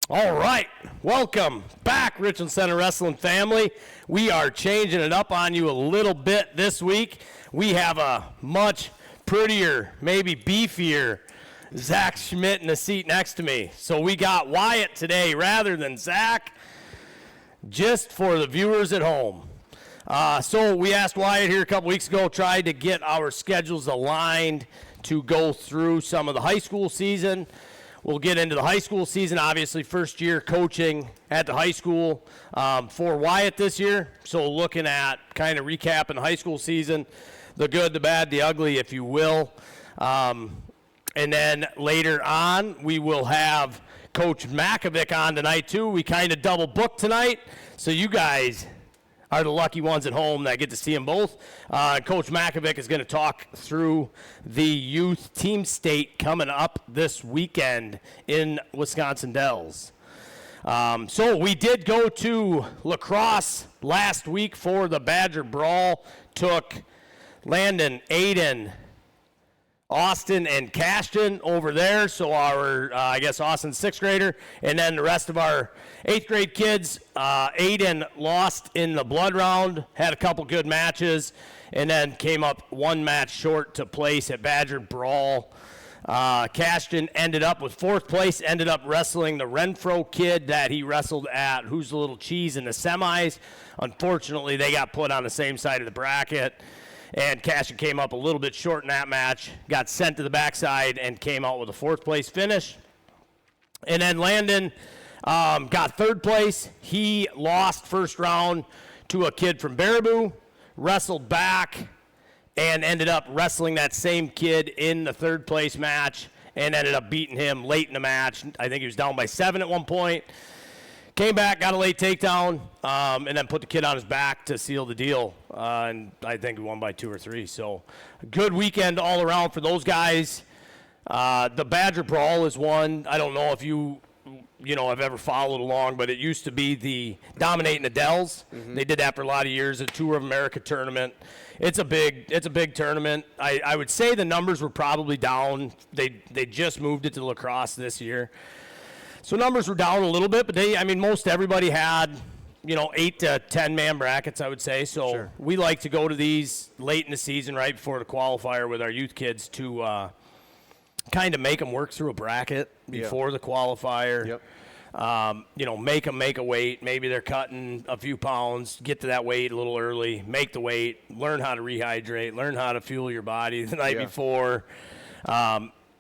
All right, welcome back, Richland Center Wrestling family. We are changing it up on you a little bit this week. We have a much prettier, maybe beefier Zach Schmidt in the seat next to me. So we got Wyatt today rather than Zach, just for the viewers at home. So we asked Wyatt here a couple weeks ago, tried to get our schedules aligned to go through some of the high school season. We'll get into the high school season, obviously first year coaching at the high school for Wyatt this year. So looking at kind of recapping the high school season, the good, the bad, the ugly, if you will. And then later on, we will have Coach Makovic on tonight too. We kind of double booked tonight, so you guys are the lucky ones at home that get to see them both. Coach Makovic is going to talk through the youth team state coming up this weekend in Wisconsin Dells. So we did go to lacrosse last week for the Badger Brawl. Took Landon, Aiden, Austin, and Cashton over there. So our, Austin's 6th grader. And then the rest of our 8th grade kids. Aiden lost in the blood round, had a couple good matches, and then came up one match short to place at Badger Brawl. Cashton ended up with 4th place, ended up wrestling the Renfro kid that he wrestled at Who's the Little Cheese in the semis. Unfortunately, they got put on the same side of the bracket. And Cashton came up a little bit short in that match, got sent to the backside, and came out with a 4th place finish. And then Landon got 3rd place. He lost first round to a kid from Baraboo, wrestled back, and ended up wrestling that same kid in the 3rd place match, and ended up beating him late in the match. I think he was down by 7 at one point. Came back, got a late takedown, and then put the kid on his back to seal the deal. And I think we won by 2 or 3. So good weekend all around for those guys. The Badger Brawl is one. I don't know if you have ever followed along, but it used to be the Dominating the Dells. Mm-hmm. They did that for a lot of years, a Tour of America tournament. It's a big tournament. I would say the numbers were probably down. They just moved it to lacrosse this year. So numbers were down a little bit, but most everybody had, 8 to 10 man brackets, I would say. So sure. We like to go to these late in the season, right before the qualifier with our youth kids to kind of make them work through a bracket before the qualifier. Yep. Make them make a weight. Maybe they're cutting a few pounds, get to that weight a little early, make the weight, learn how to rehydrate, learn how to fuel your body the night before.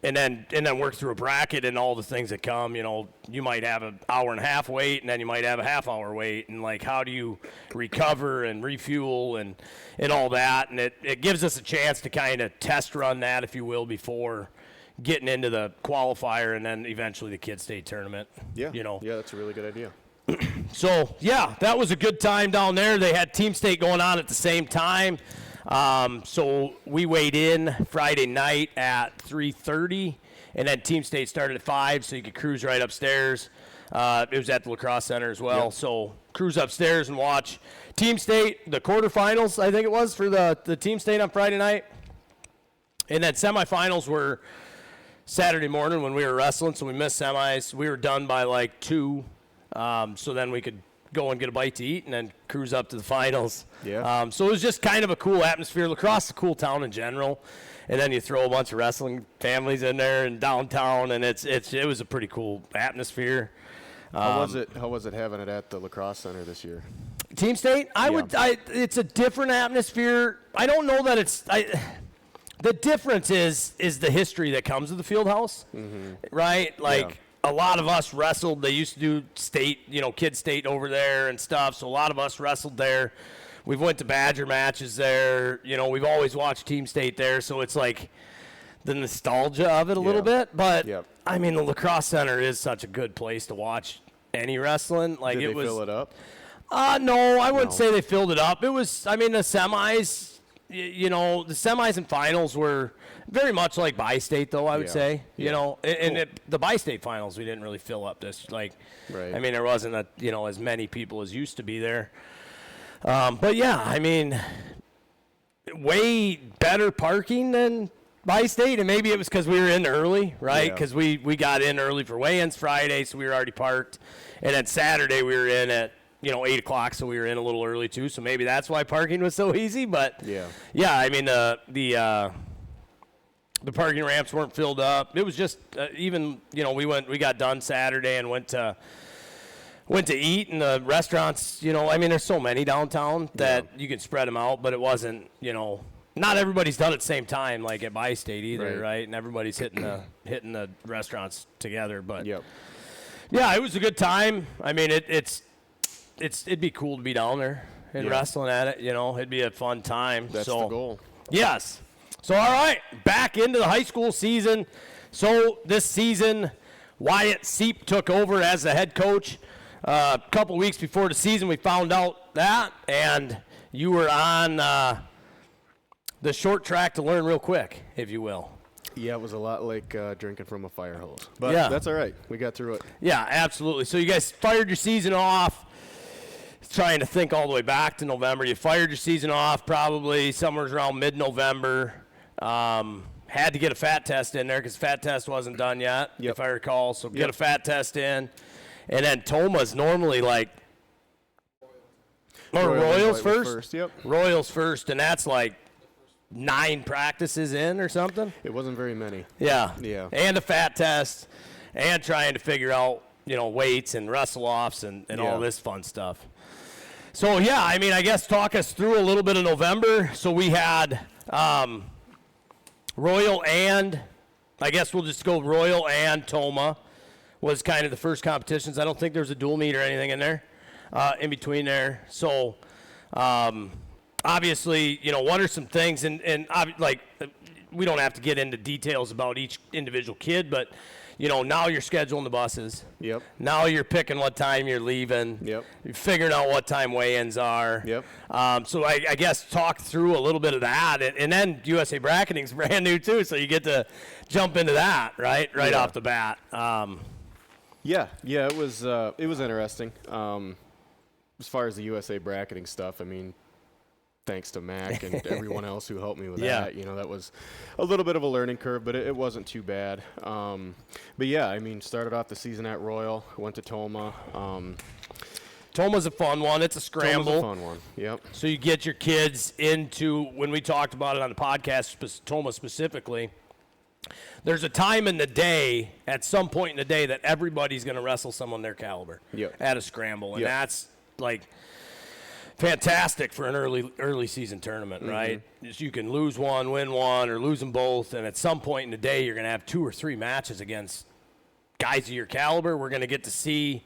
And then work through a bracket and all the things that come. You might have an hour and a half wait, and then you might have a half hour wait. And, how do you recover and refuel and all that? And it gives us a chance to kind of test run that, if you will, before getting into the qualifier and then eventually the Kid State tournament. Yeah, yeah, that's a really good idea. So, yeah, that was a good time down there. They had Team State going on at the same time. So we weighed in Friday night at 3:30, and then Team State started at 5, so you could cruise right upstairs. It was at the Lacrosse Center as well. Yep. So cruise upstairs and watch Team State, the quarterfinals, I think it was, for the Team State on Friday night. And then semifinals were Saturday morning when we were wrestling, so we missed semis. We were done by 2, so then we could go and get a bite to eat and then cruise up to the finals. Yeah. So it was just kind of a cool atmosphere. Lacrosse is a cool town in general, and then you throw a bunch of wrestling families in there and downtown, and it was a pretty cool atmosphere. How was it having it at the Lacrosse Center this year? Team State? It's a different atmosphere. I don't know that it's the difference is the history that comes with the field house, right? A lot of us wrestled. They used to do state, Kid State over there and stuff. So a lot of us wrestled there. We've went to Badger matches there. We've always watched Team State there. So it's the nostalgia of it a little bit. But, the Lacrosse Center is such a good place to watch any wrestling. Did they fill it up? No, I wouldn't say they filled it up. It was, the semis, the semis and finals were very much like Bi-State, though, I would say. The Bi-State finals, we didn't really fill up this. Right. There wasn't, as many people as used to be there. But, yeah, way better parking than Bi-State, and maybe it was because we were in early, right? Yeah. Because we got in early for weigh-ins Friday, so we were already parked. And then Saturday we were in at, 8 o'clock, so we were in a little early too. So maybe that's why parking was so easy. But, yeah, I mean, the parking ramps weren't filled up. It was just we got done Saturday and went to eat, and the restaurants, there's so many downtown that you can spread them out, but it wasn't, not everybody's done it at the same time, like at Bi-State either, right? And everybody's hitting the restaurants together. But yeah, it was a good time. I mean, it'd be cool to be down there and wrestling at it. It'd be a fun time. That's the goal. Yes. So all right, back into the high school season. So this season, Wyatt Seep took over as the head coach. A couple weeks before the season, we found out that, and you were on the short track to learn real quick, if you will. Yeah, it was a lot like drinking from a fire hose. But that's all right. We got through it. Yeah, absolutely. So you guys fired your season off, trying to think all the way back to November. You fired your season off probably somewhere around mid-November. Had to get a fat test in there because fat test wasn't done yet, if I recall. So get a fat test in. And then Toma's normally like Royals first? Yep. Royals first, and that's like 9 practices in or something? It wasn't very many. Yeah. And a fat test, and trying to figure out, weights and wrestle-offs and all this fun stuff. So, I guess talk us through a little bit of November. So we had Royal and, I guess we'll just go Royal and Toma was kind of the first competitions. I don't think there's a dual meet or anything in there, in between there. So, obviously, what are some things, and we don't have to get into details about each individual kid, but, now you're scheduling the buses. Yep. Now you're picking what time you're leaving. Yep. You're figuring out what time weigh-ins are. Yep. So I guess talk through a little bit of that, and then USA Bracketing's brand new too, so you get to jump into that, right off the bat. It was interesting. As far as the USA Bracketing stuff, thanks to Mac and everyone else who helped me with that. That was a little bit of a learning curve, but it wasn't too bad. Started off the season at Royal, went to Toma. Toma's a fun one. It's a scramble. Toma's a fun one, yep. So you get your kids into, when we talked about it on the podcast, Toma specifically, there's a time in the day, at some point in the day, that everybody's going to wrestle someone their caliber at a scramble. And that's, fantastic for an early season tournament, right? You can lose one, win one, or lose them both, and at some point in the day, you're going to have 2 or 3 matches against guys of your caliber. We're going to get to see,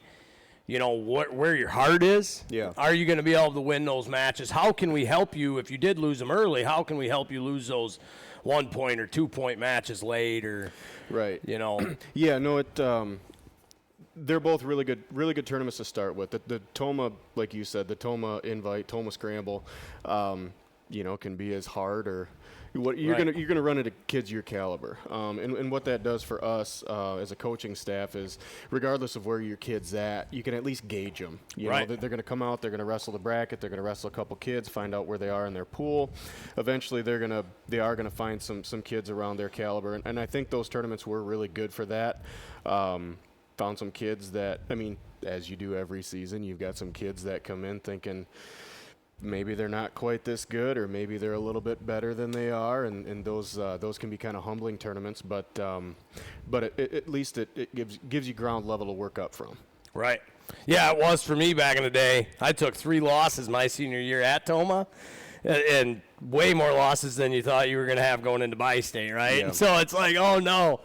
where your heart is. Yeah. Are you going to be able to win those matches? How can we help you if you did lose them early? How can we help you lose those 1-point or 2-point matches late, or right? Yeah, no, they're both really good tournaments to start with. The Toma, like you said, the Toma Invite, Toma Scramble, can be as hard, or what you're gonna run into kids your caliber. And what that does for us as a coaching staff is, regardless of where your kid's at, you can at least gauge them. They're gonna come out, they're gonna wrestle the bracket, they're gonna wrestle a couple kids, find out where they are in their pool. Eventually, they are gonna find some kids around their caliber, and I think those tournaments were really good for that. Found some kids that, as you do every season, you've got some kids that come in thinking maybe they're not quite this good, or maybe they're a little bit better than they are, and those can be kind of humbling tournaments, but at least it gives you ground level to work up from. Right. Yeah, it was for me back in the day. I took 3 losses my senior year at Toma, and way more losses than you thought you were going to have going into Bi-State, right? Yeah. And so it's like, oh no.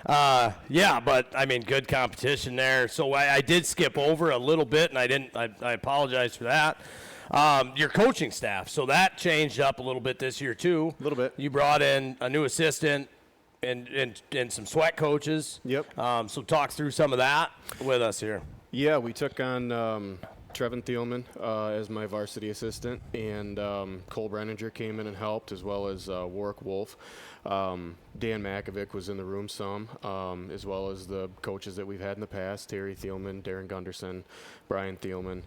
But good competition there. So I did skip over a little bit, and I apologize for that. Your coaching staff, so that changed up a little bit this year too. A little bit. You brought in a new assistant and some sweat coaches. Yep. So talk through some of that with us here. Yeah, we took on Trevin Thielman as my varsity assistant, and Cole Brenninger came in and helped, as well as Warwick Wolf. Dan Makovic was in the room some, as well as the coaches that we've had in the past, Terry Thielman, Darren Gunderson, Brian Thielman.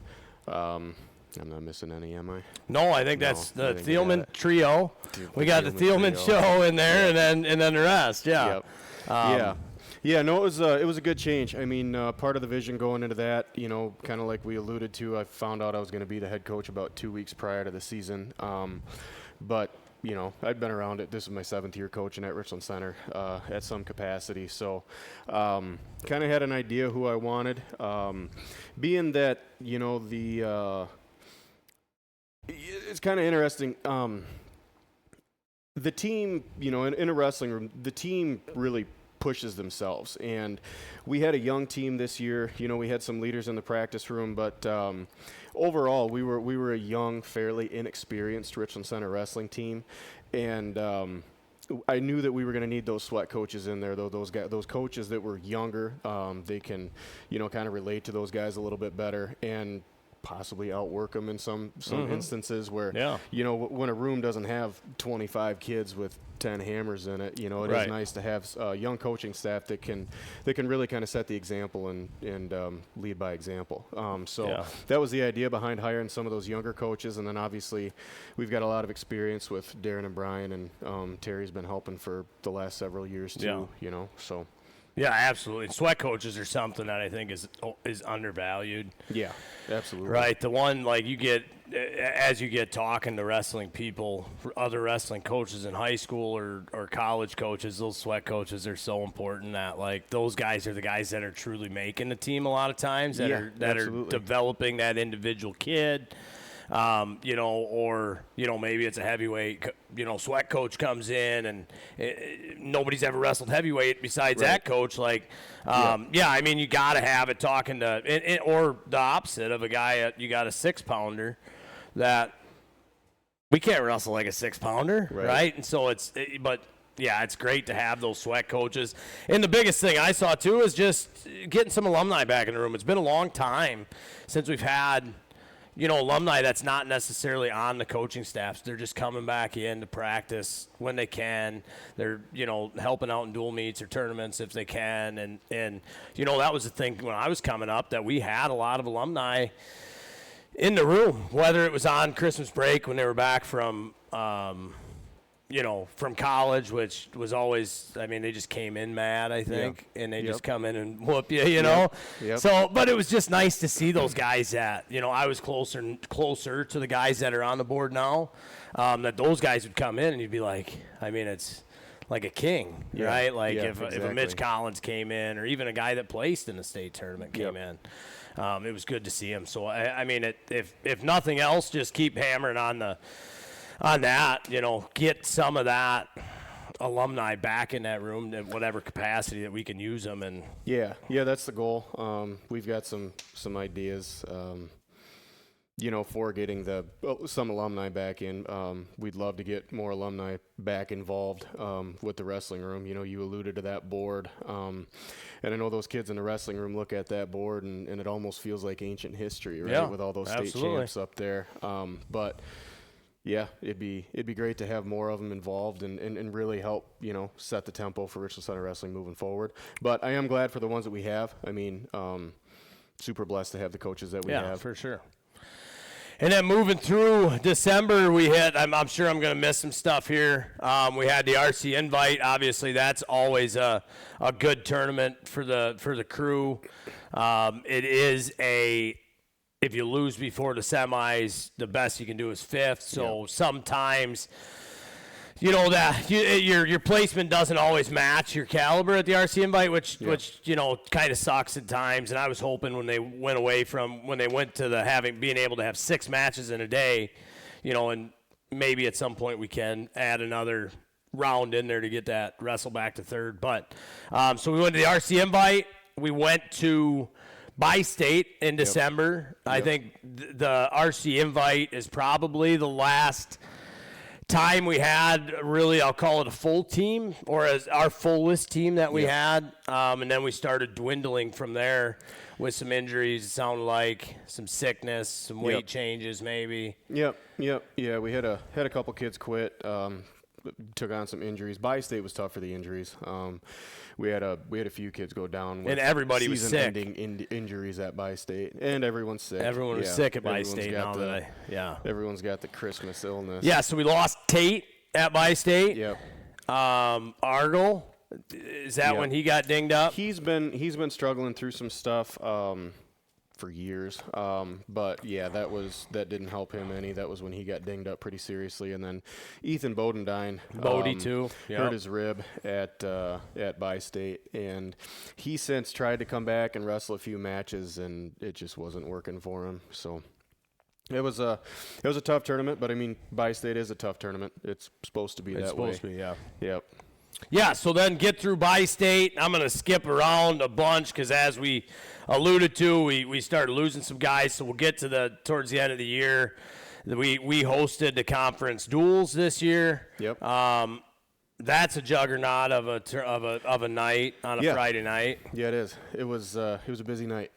I'm not missing any, am I? No, I think that's the Thielman trio. We got the Thielman trio. show in there, and then the rest. Yeah. Yep. Yeah, no, it was a good change. I mean, part of the vision going into that, kind of like we alluded to, I found out I was going to be the head coach about 2 weeks prior to the season. But, I'd been around it. This is my 7th year coaching at Richland Center at some capacity. So kind of had an idea who I wanted. Being that, it's kind of interesting. The team, in a wrestling room, the team really pushes themselves. And we had a young team this year. We had some leaders in the practice room, but overall, we were a young, fairly inexperienced Richland Center wrestling team. And I knew that we were going to need those sweat coaches in there, though. Those coaches that were younger, they can, kind of relate to those guys a little bit better and possibly outwork them in some instances where, when a room doesn't have 25 kids with 10 hammers in it, it is nice to have young coaching staff that can really kind of set the example and lead by example. That was the idea behind hiring some of those younger coaches. And then obviously we've got a lot of experience with Darren and Brian, and Terry's been helping for the last several years too, so. Yeah, absolutely. Sweat coaches are something that I think is undervalued. Yeah, absolutely. Right. The one, like, you get, as you get talking to wrestling people, other wrestling coaches in high school or college coaches, those sweat coaches are so important that, like, those guys are the guys that are truly making the team a lot of times, that are developing that individual kid. Or maybe it's a heavyweight, sweat coach comes in and nobody's ever wrestled heavyweight besides that coach. Like, I mean, you got to have it talking to, or the opposite of a guy, you got a 6-pounder that we can't wrestle like a 6-pounder, right? And so it's great to have those sweat coaches. And the biggest thing I saw too is just getting some alumni back in the room. It's been a long time since we've had alumni that's not necessarily on the coaching staffs. They're just coming back in to practice when they can. They're, helping out in dual meets or tournaments if they can. And that was the thing when I was coming up, that we had a lot of alumni in the room, whether it was on Christmas break when they were back from from college, which was always, I mean, they just came in mad, I think, and they just come in and whoop you, know? So, but it was just nice to see those guys that, I was closer to the guys that are on the board now, that those guys would come in and you'd be like, I mean, it's like a king, right? Like if a Mitch Collins came in, or even a guy that placed in the state tournament came in, it was good to see him. So, I mean, if nothing else, just keep hammering on that, get some of that alumni back in that room in whatever capacity that we can use them. And that's the goal. We've got some ideas, for getting some alumni back in. We'd love to get more alumni back involved with the wrestling room. You alluded to that board. And I know those kids in the wrestling room look at that board and it almost feels like ancient history, right? With all those state champs up there. But yeah, it'd be great to have more of them involved and really help, set the tempo for Richland Center Wrestling moving forward. But I am glad for the ones that we have. I mean, super blessed to have the coaches that we have. Yeah, for sure. And then moving through December, we hit, I'm sure I'm going to miss some stuff here. We had the RC Invite. Obviously, that's always a good tournament for the crew. It is if you lose before the semis, the best you can do is fifth. So sometimes, that your placement doesn't always match your caliber at the RC Invite, which kind of sucks at times. And I was hoping when they went to being able to have 6 matches in a day, and maybe at some point we can add another round in there to get that wrestle back to third. But so we went to the RC Invite. We went to Bi-State in December. I think the RC Invite is probably the last time we had really, I'll call it a full team, or as our fullest team that we had. And then we started dwindling from there with some injuries, it sounded like, some sickness, some weight changes maybe. Yeah, we had a couple kids quit. took on some injuries. Bi-State was tough for the injuries. We had a few kids go down with and everybody was sick. season-ending injuries at Bi-State, and everyone's sick. Everyone was sick at Bi-State now. Everyone's got the Christmas illness. Yeah, so we lost Tate at Bi-State. Yep. Argyle, is that when he got dinged up? He's been struggling through some stuff for years. But yeah, that didn't help him any. That was when he got dinged up pretty seriously. And then Ethan Bodendine, too, hurt his rib at Bi-State, and he since tried to come back and wrestle a few matches, and it just wasn't working for him. So. It was a tough tournament, but I mean, Bi-State is a tough tournament. It's supposed to be that way. It's supposed to be, yeah. Yep. Yeah, so then get through Bi-State. I'm going to skip around a bunch because as we alluded to, we started losing some guys, so we'll get to towards the end of the year. We hosted the conference duels this year. Yep. That's a juggernaut of a night on a Friday night. Yeah, it is. It was a busy night.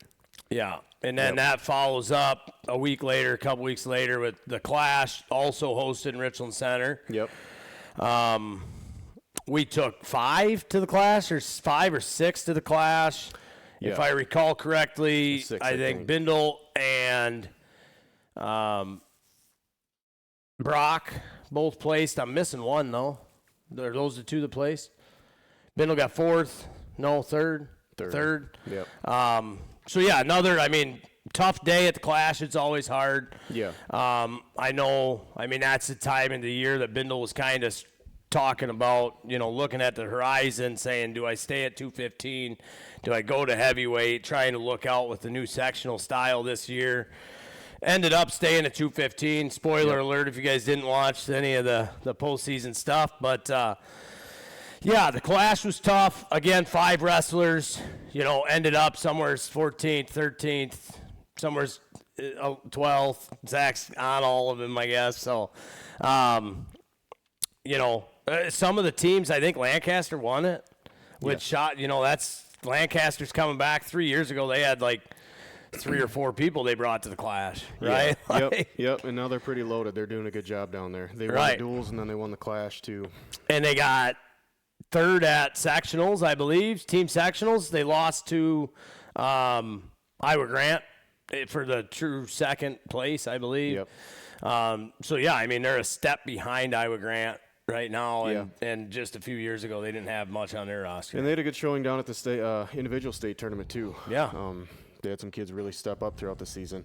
Yeah, and then that follows up a couple weeks later with the Clash, also hosted in Richland Center. Yep. We took 5 to the Clash, or 5 or 6 to the Clash. Yeah. If I recall correctly, 6, I think Bindle and Brock both placed. I'm missing one, though. Are those the 2 that placed? Bindle got 4th. No, 3rd. 3rd. Yep. So, yeah, tough day at the Clash. It's always hard. Yeah. I know, that's the time in the year that Bindle was kind of talking about, looking at the horizon, saying, do I stay at 215? Do I go to heavyweight? Trying to look out with the new sectional style this year. Ended up staying at 215. Spoiler alert if you guys didn't watch any of the postseason stuff. But, yeah, the Clash was tough. Again, 5 wrestlers, ended up somewhere 14th, 13th, somewhere 12th. Zach's on all of them, I guess. So, some of the teams, I think Lancaster won it. That's Lancaster's coming back 3 years ago. They had like 3 or 4 people they brought to the Clash, right? Yeah. Yep. And now they're pretty loaded. They're doing a good job down there. They won the duels, and then they won the Clash too. And they got 3rd at sectionals, I believe, team sectionals. They lost to Iowa Grant for the true 2nd place, I believe. Yep. They're a step behind Iowa Grant right now, and just a few years ago they didn't have much on their roster. And they had a good showing down at the state individual state tournament too. Yeah. They had some kids really step up throughout the season.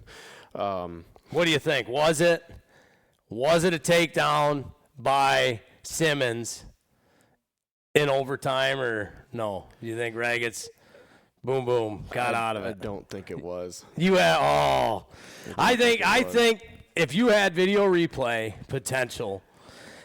What do you think? Was it a takedown by Simmons in overtime, or no? You think Raggett's boom boom got out of it? I don't think it was. I think if you had video replay potential,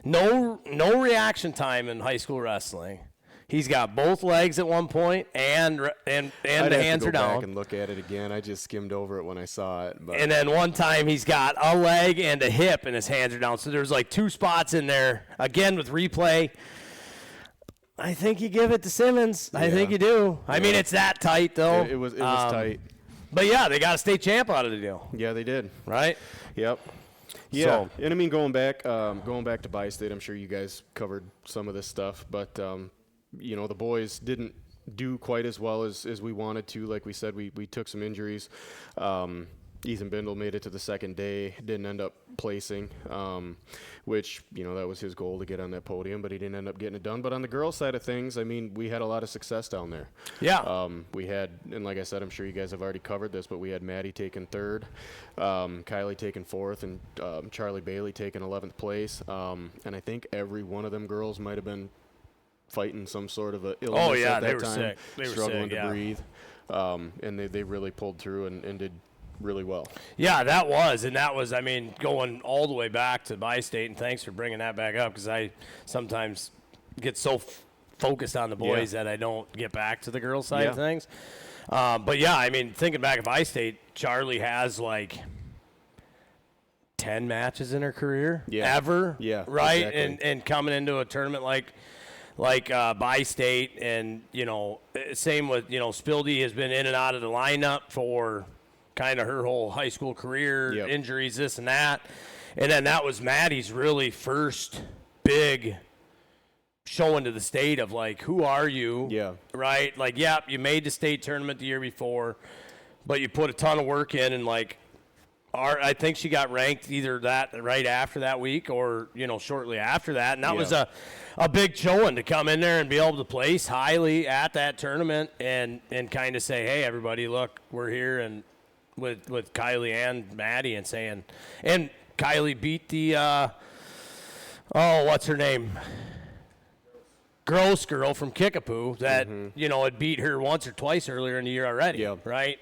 no reaction time in high school wrestling. He's got both legs at one point, and the hands are down. I'd have to go back and look at it again. I just skimmed over it when I saw it. But. And then one time he's got a leg and a hip, and his hands are down. So there's like 2 spots in there. Again, with replay, I think you give it to Simmons. I think you do. I mean, it's that tight, though. It was tight. But, yeah, they got a state champ out of the deal. Yeah, they did. Right? Yep. Yeah, and going back to Bi-State, I'm sure you guys covered some of this stuff, but the boys didn't do quite as well as we wanted to. Like we said, we took some injuries. Ethan Bindle made it to the 2nd day, didn't end up placing, which, that was his goal to get on that podium, but he didn't end up getting it done. But on the girls' side of things, we had a lot of success down there. Yeah. We had, and like I said, I'm sure you guys have already covered this, but we had Maddie taking 3rd, Kylie taking 4th, and Charlie Bailey taking 11th place. And I think every one of them girls might have been fighting some sort of a illness at that they were time, sick. They were struggling sick, to breathe. And they really pulled through and did really well. Yeah, that was going all the way back to Bi-State, and thanks for bringing that back up because I sometimes get so focused on the boys that I don't get back to the girls' side of things. But yeah, thinking back at Bi-State, Charlie has like 10 matches in her career ever. Yeah, right? exactly. And coming into a tournament like Bi-State, and same with Spildy has been in and out of the lineup for kind of her whole high school career, injuries, this and that. And then that was Maddie's really first big showing to the state of, like, who are you? Yeah. Right? Like, yeah, you made the state tournament the year before, but you put a ton of work in, and, like, I think she got ranked either that right after that week or, shortly after that. And that was a big showing to come in there and be able to place highly at that tournament and kind of say, hey, everybody, look, we're here, and with Kylie and Maddie, and saying, and Kylie beat the, what's her name? Gross girl from Kickapoo that, had beat her once or twice earlier in the year already, right?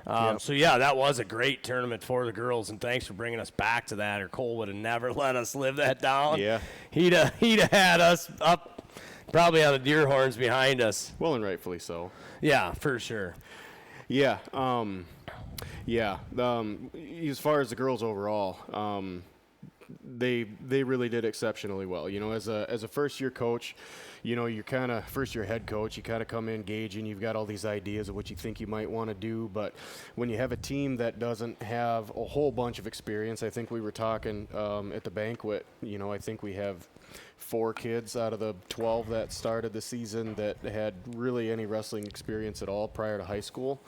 So, that was a great tournament for the girls, and thanks for bringing us back to that, or Cole would have never let us live that down. Yeah. He'd have had us up probably on the deer horns behind us. Well, and rightfully so. Yeah, for sure. Yeah. As far as the girls overall, they really did exceptionally well. As a first-year coach, you're kind of first-year head coach. You kind of come in gauging. You've got all these ideas of what you think you might want to do. But when you have a team that doesn't have a whole bunch of experience, I think we were talking at the banquet, I think we have 4 kids out of the 12 that started the season that had really any wrestling experience at all prior to high school.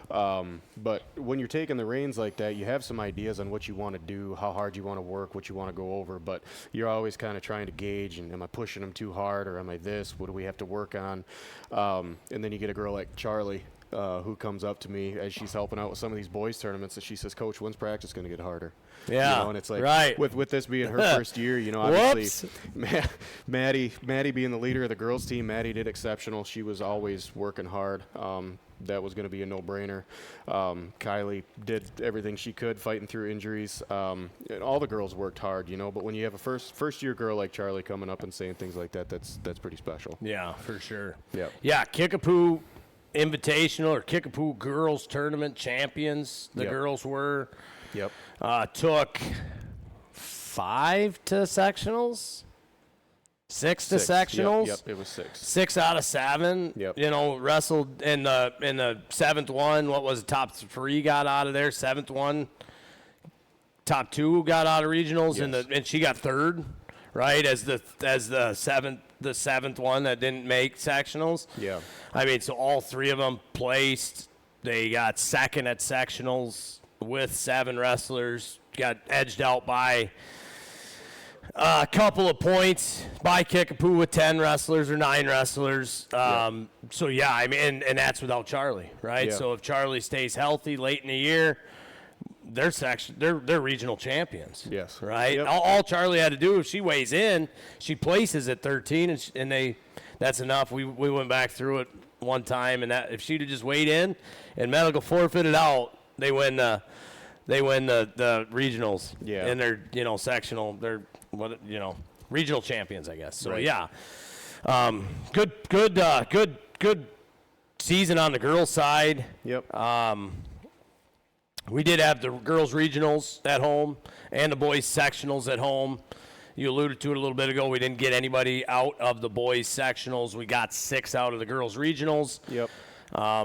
But when you're taking the reins like that, you have some ideas on what you want to do, how hard you want to work, what you want to go over, but you're always kind of trying to gauge, and am I pushing them too hard, or am I this? What do we have to work on? And then you get a girl like Charlie, who comes up to me as she's helping out with some of these boys tournaments, and she says, Coach, when's practice going to get harder? Yeah, and it's like, right. with this being her first year, obviously, Maddie being the leader of the girls team, Maddie did exceptional. She was always working hard. That was going to be a no-brainer. Kylie did everything she could, fighting through injuries. And all the girls worked hard, but when you have a first-year girl like Charlie coming up and saying things like that, that's pretty special. Yeah, for sure. Yep. Yeah, Kickapoo Invitational or Kickapoo Girls Tournament champions, the girls were. Yep. Took 5 to sectionals. 6 to sectionals. Yep, it was 6. 6 out of 7. Yep. Wrestled in the 7th one. What was it? Top 3 got out of there. 7th one. Top 2 got out of regionals, Yes. and she got 3rd, right? As the 7th one that didn't make sectionals. Yeah. I mean, so all 3 of them placed. They got 2nd at sectionals with 7 wrestlers. Got edged out by a couple of points by Kickapoo with 10 wrestlers or 9 wrestlers. So, I mean, and that's without Charlie, right? Yeah. So if Charlie stays healthy late in the year, they're regional champions. Yes. Right? Yep. All Charlie had to do, if she weighs in, she places at 13, and that's enough. We went back through it one time, and that if she'd have just weighed in and medical forfeited out, they win the regionals. Yeah. And they're, sectional. They're, regional champions, I guess. So, Right. Good season on the girls' side. Yep. We did have the girls' regionals at home and the boys' sectionals at home. You alluded to it a little bit ago. We didn't get anybody out of the boys' sectionals. We got 6 out of the girls' regionals. Yep.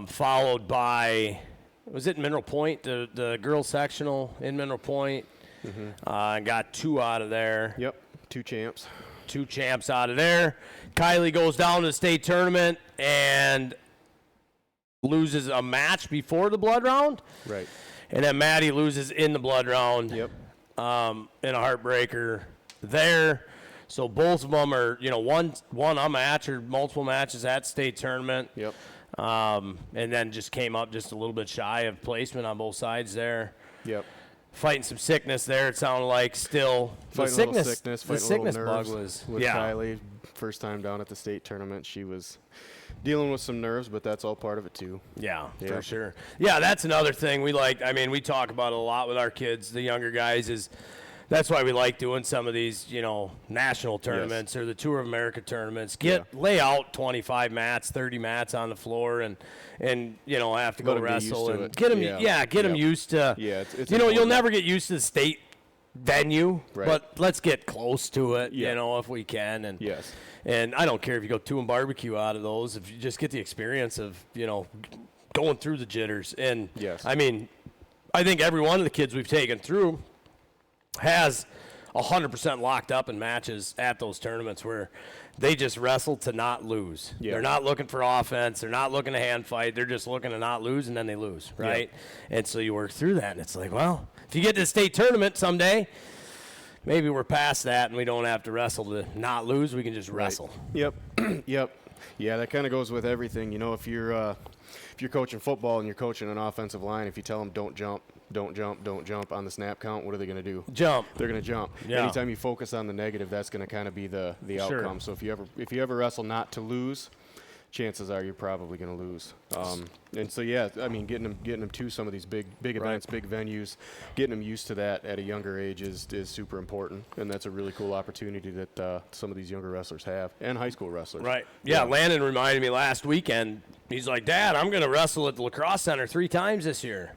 Followed by, was it Mineral Point, the girls' sectional in Mineral Point? Got 2 out of there. Yep. 2 champs. 2 champs out of there. Kylie goes down to the state tournament and loses a match before the blood round. Right. And then Maddie loses in the blood round. Yep. In a heartbreaker there. So both of them are, one a match or multiple matches at state tournament. Yep. And then just came up just a little bit shy of placement on both sides there. Yep. Fighting some sickness there, it sounded like still. Fighting a little sickness, the fighting sickness a little bug nerves was, with Kylie. First time down at the state tournament, she was dealing with some nerves, but that's all part of it too. Yeah, for sure. Yeah, that's another thing we like. I mean, we talk about it a lot with our kids, the younger guys, is that's why we like doing some of these, national tournaments or the Tour of America tournaments. Lay out 25 mats, 30 mats on the floor, and have to go wrestle and get them. Get them used to. Yeah, it's you'll never get used to the state venue, right. but let's get close to it. If we can. And yes. And I don't care if you go 2 and barbecue out of those, if you just get the experience of going through the jitters. And yes. I mean, I think every one of the kids we've taken through has 100% locked up in matches at those tournaments where they just wrestle to not lose. Yeah. They're not looking for offense. They're not looking to hand fight. They're just looking to not lose, and then they lose, right? Yeah. And so you work through that, and it's like, well, if you get to the state tournament someday, maybe we're past that and we don't have to wrestle to not lose. We can just wrestle. Yep. Yep. Yeah, that kind of goes with everything. You know, if you're coaching football and you're coaching an offensive line, if you tell them don't jump on the snap count, what are they going to do? Jump. They're going to jump. Yeah. Anytime you focus on the negative, that's going to kind of be the Sure. outcome. So if you ever wrestle not to lose, chances are you're probably going to lose. And so, yeah, I mean, getting them to some of these big events, big venues, getting them used to that at a younger age is super important. And that's a really cool opportunity that some of these younger wrestlers have, and high school wrestlers. Right. Yeah, Landon reminded me last weekend. He's like, Dad, I'm going to wrestle at the lacrosse center 3 times this year.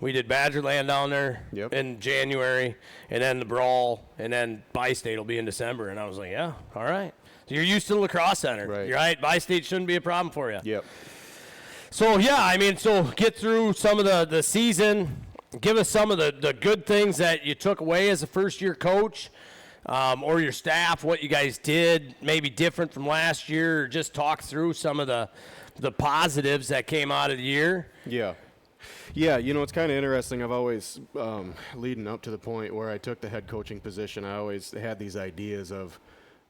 We did Badgerland down there in January, and then the Brawl, and then Bi-State will be in December. And I was like, yeah, all right. So you're used to the lacrosse center. Right. You're right. Bi-State shouldn't be a problem for you. Yep. So, yeah, I mean, so get through some of the season. Give us some of the good things that you took away as a first-year coach, or your staff, what you guys did, maybe different from last year, or just talk through some of the positives that came out of the year. Yeah. Yeah, you know, it's kind of interesting. I've always, leading up to the point where I took the head coaching position, I always had these ideas of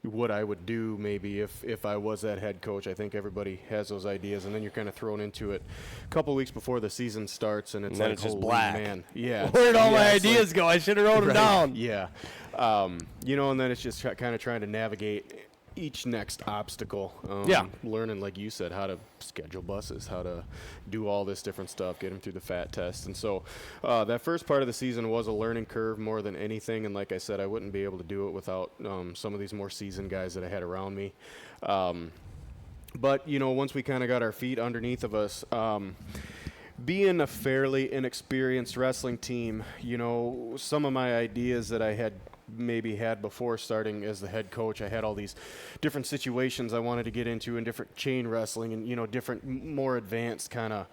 what I would do maybe if I was that head coach. I think everybody has those ideas, and then you're kind of thrown into it a couple of weeks before the season starts, and it's then like, it's just holy black. man. Yeah. Where'd all my it's ideas go? I should have wrote them right, down. Yeah. You know, and then it's just kind of trying to navigate each next obstacle. Learning, like you said, how to schedule buses, how to do all this different stuff, get them through the FAT test. And so that first part of the season was a learning curve more than anything. And like I said, I wouldn't be able to do it without some of these more seasoned guys that I had around me. But, you know, once we kind of got our feet underneath of us, being a fairly inexperienced wrestling team, you know, some of my ideas that I had maybe had before starting as the head coach, I had all these different situations I wanted to get into, and different chain wrestling, and, you know, different more advanced kind of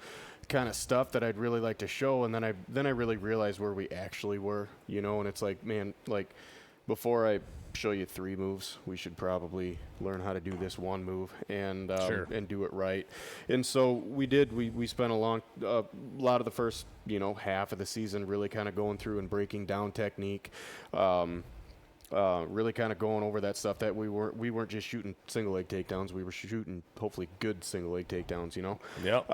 stuff that I'd really like to show. And then I really realized where we actually were, you know. And it's like, man, like, before I show you 3 moves, we should probably learn how to do this 1 move and and do it right. And so we did. We spent a lot of the first, you know, half of the season really kind of going through and breaking down technique, really kind of going over that stuff that we weren't just shooting single leg takedowns. We were shooting hopefully good single leg takedowns, you know. Yep.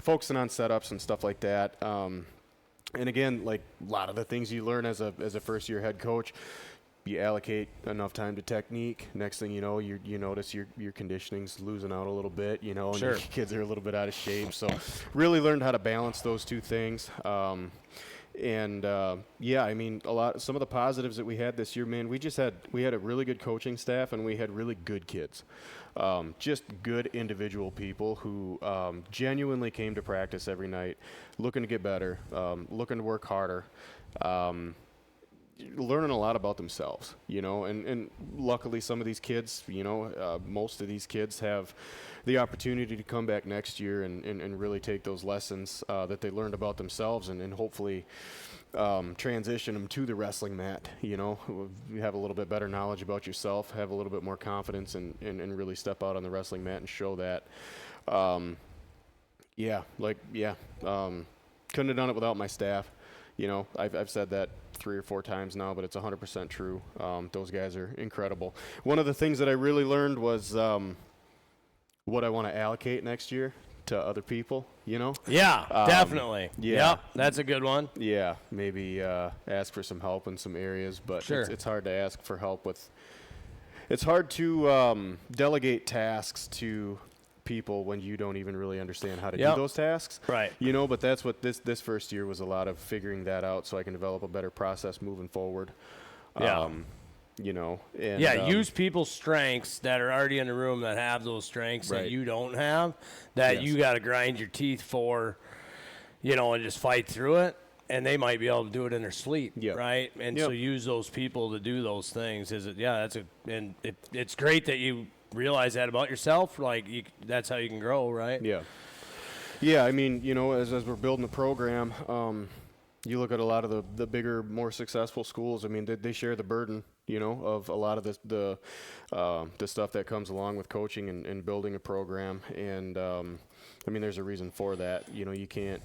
Focusing on setups and stuff like that. And again, like a lot of the things you learn as a first year head coach, you allocate enough time to technique. Next thing you know, you notice your conditioning's losing out a little bit, you know, and your kids are a little bit out of shape. So really learned how to balance those 2 things. Yeah, I mean, some of the positives that we had this year, man, we had a really good coaching staff, and we had really good kids. Just good individual people who genuinely came to practice every night, looking to get better, looking to work harder, learning a lot about themselves, you know, and luckily some of these kids, you know, most of these kids have the opportunity to come back next year and really take those lessons that they learned about themselves and hopefully transition them to the wrestling mat. You know, you have a little bit better knowledge about yourself, have a little bit more confidence, and really step out on the wrestling mat and show that. Couldn't have done it without my staff. You know, I've said that 3 or 4 times now, but it's 100% true. Those guys are incredible. One of the things that I really learned was what I want to allocate next year to other people, you know? Yeah, definitely. Yeah. Yep, that's a good one. Yeah, maybe ask for some help in some areas, but it's hard to ask for help with – it's hard to delegate tasks to people when you don't even really understand how to do those tasks. Right. You know, but that's what this first year was a lot of figuring that out so I can develop a better process moving forward. Yeah. You know, and use people's strengths that are already in the room that have those strengths that you don't have, that you got to grind your teeth for, you know, and just fight through it. And they might be able to do it in their sleep, right? And so use those people to do those things. It's great that you realize that about yourself. Like that's how you can grow, right? Yeah. Yeah, I mean, you know, as we're building the program, You look at a lot of the bigger, more successful schools. I mean, they share the burden, of a lot of the stuff that comes along with coaching and building a program. And I mean, there's a reason for that. You can't.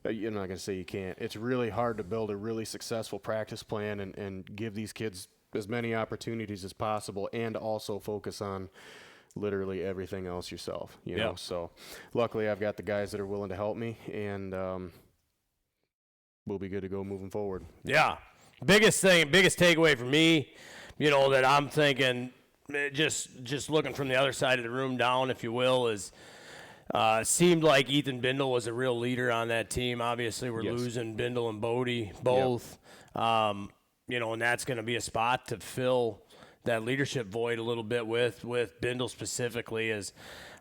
You're not going to say you can't. It's really hard to build a really successful practice plan and give these kids as many opportunities as possible, and also focus on literally everything else yourself. So luckily I've got the guys that are willing to help me, and we'll be good to go moving forward. Yeah. Biggest takeaway for me, that I'm thinking, just looking from the other side of the room down, if you will, is seemed like Ethan Bindle was a real leader on that team. Obviously, we're losing Bindle and Bodie both. Yep. And that's going to be a spot to fill that leadership void a little bit with Bindle specifically.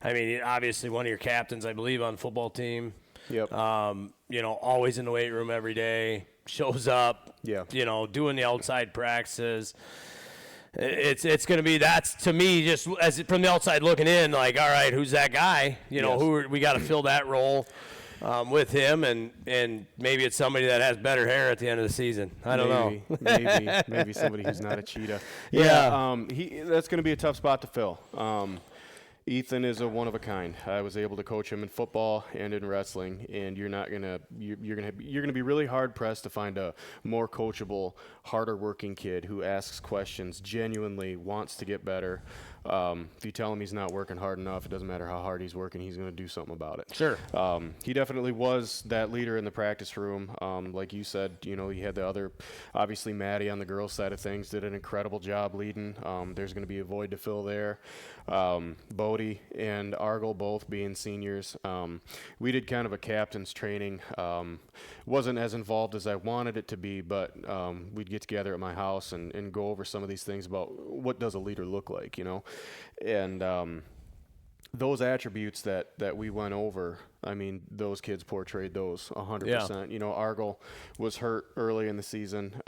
Obviously one of your captains, I believe, on the football team. Yep. Always in the weight room every day, shows up, yeah. Doing the outside practices. It's going to be, that's to me, just as from the outside looking in, like, all right, who's that guy? We got to fill that role with him, and maybe it's somebody that has better hair at the end of the season. I don't know. Maybe somebody who's not a cheetah. Yeah. That's going to be a tough spot to fill. Ethan is a one of a kind. I was able to coach him in football and in wrestling, and you're gonna be really hard pressed to find a more coachable, harder working kid who asks questions, genuinely wants to get better. If you tell him he's not working hard enough, it doesn't matter how hard he's working, he's going to do something about it. Sure. He definitely was that leader in the practice room. Like you said, you had the other, obviously Maddie on the girls' side of things did an incredible job leading. There's going to be a void to fill there. Bodie and Argel both being seniors. We did kind of a captain's training. Wasn't as involved as I wanted it to be, but we'd get together at my house and go over some of these things about what does a leader look like, And those attributes that we went over, I mean, those kids portrayed those 100%. Yeah. Argel was hurt early in the season.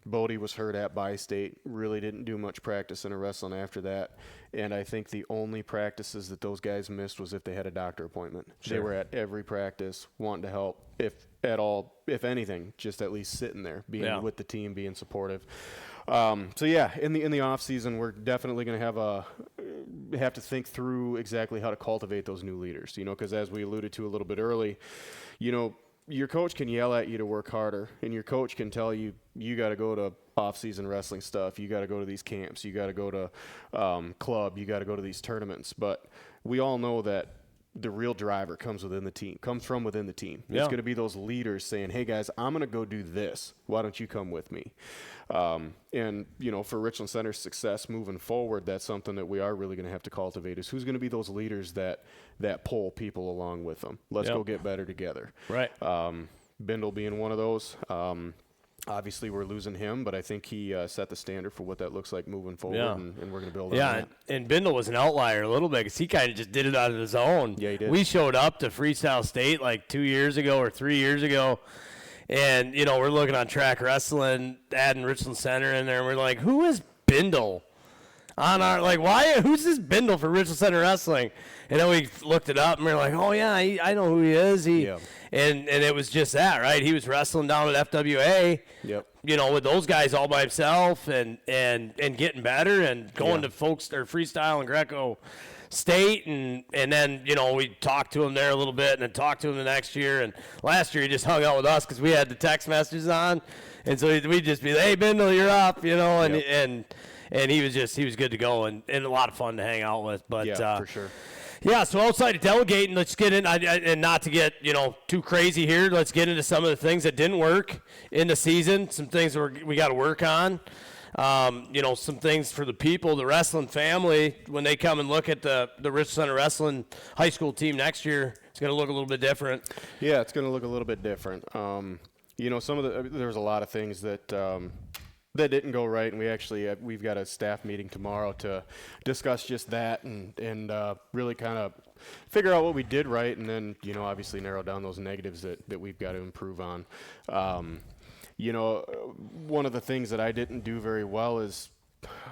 Bodie was hurt at Bi-State, really didn't do much practice in a wrestling after that. And I think the only practices that those guys missed was if they had a doctor appointment. Sure. They were at every practice, wanting to help, if at all, if anything, just at least sitting there, being with the team, being supportive. In the off season, we're definitely going to have to think through exactly how to cultivate those new leaders, because as we alluded to a little bit early, your coach can yell at you to work harder, and your coach can tell you, you got to go to off-season wrestling stuff, you got to go to these camps, you got to go to club, you got to go to these tournaments. But we all know that the real driver comes from within the team. Yeah. It's going to be those leaders saying, hey, guys, I'm going to go do this. Why don't you come with me? For Richland Center's success moving forward, that's something that we are really going to have to cultivate, is who's going to be those leaders that pull people along with them. Let's go get better together. Right. Bindle being one of those. Obviously, we're losing him, but I think he set the standard for what that looks like moving forward, and we're going to build on that. Yeah, and Bindle was an outlier a little bit because he kind of just did it out of his own. Yeah, he did. We showed up to Freestyle State like 2 years ago or 3 years ago, and, we're looking on track wrestling, adding Richland Center in there, and we're like, who is Bindle? Who's this Bindle for Richland Center Wrestling? And then we looked it up, and we were like, oh, yeah, I know who he is. And it was just that, right? He was wrestling down at FWA, with those guys all by himself and getting better and going to folks or freestyle and Greco State. And then, we talked to him there a little bit and then talked to him the next year. And last year he just hung out with us because we had the text messages on. And so we'd just be like, hey, Bindle, you're up, and he was good to go and a lot of fun to hang out with. But for sure. Yeah, so outside of delegating, let's get in, and not to get, too crazy here, let's get into some of the things that didn't work in the season, some things that we got to work on, some things for the people, the wrestling family, when they come and look at the Richland Center Wrestling high school team next year, it's going to look a little bit different. Yeah, it's going to look a little bit different. There's a lot of things that that didn't go right, and we've got a staff meeting tomorrow to discuss just that and really kind of figure out what we did right, and then obviously narrow down those negatives that we've got to improve on. One of the things that I didn't do very well is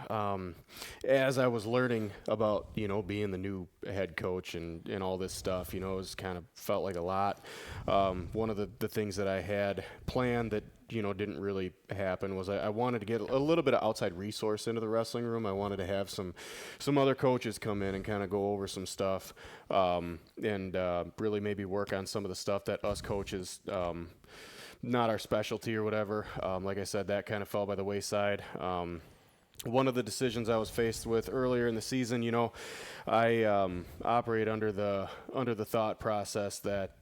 as I was learning about, being the new head coach and all this stuff, it was kind of felt like a lot. One of the things that I had planned that, didn't really happen was I wanted to get a little bit of outside resource into the wrestling room. I wanted to have some other coaches come in and kind of go over some stuff, and really maybe work on some of the stuff that us coaches, not our specialty or whatever. Like I said, that kind of fell by the wayside. One of the decisions I was faced with earlier in the season, I operate under the thought process that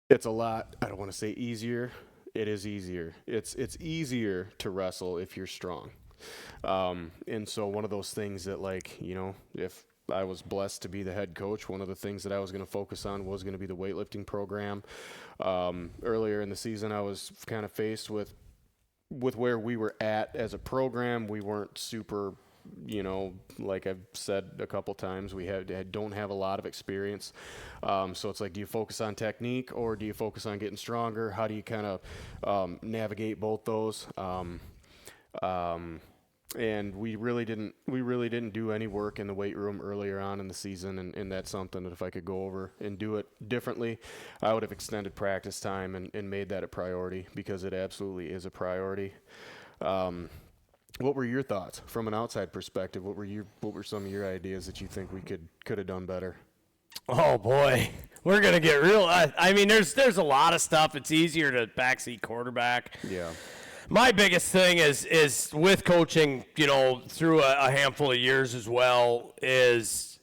it's a lot. I don't want to say easier. It is easier. It's easier to wrestle if you're strong. And so one of those things that, like, if I was blessed to be the head coach, one of the things that I was going to focus on was going to be the weightlifting program. Earlier in the season, I was kind of faced with where we were at as a program. We weren't super, like I've said a couple times, we don't have a lot of experience. So it's like, do you focus on technique or do you focus on getting stronger? How do you kind of navigate both those? And we really didn't do any work in the weight room earlier on in the season, and that's something that if I could go over and do it differently, I would have extended practice time and made that a priority, because it absolutely is a priority. What were your thoughts from an outside perspective? What were some of your ideas that you think we could have done better? Oh boy, we're gonna get real. I mean, there's a lot of stuff. It's easier to backseat quarterback. Yeah. My biggest thing is with coaching, through a handful of years as well, is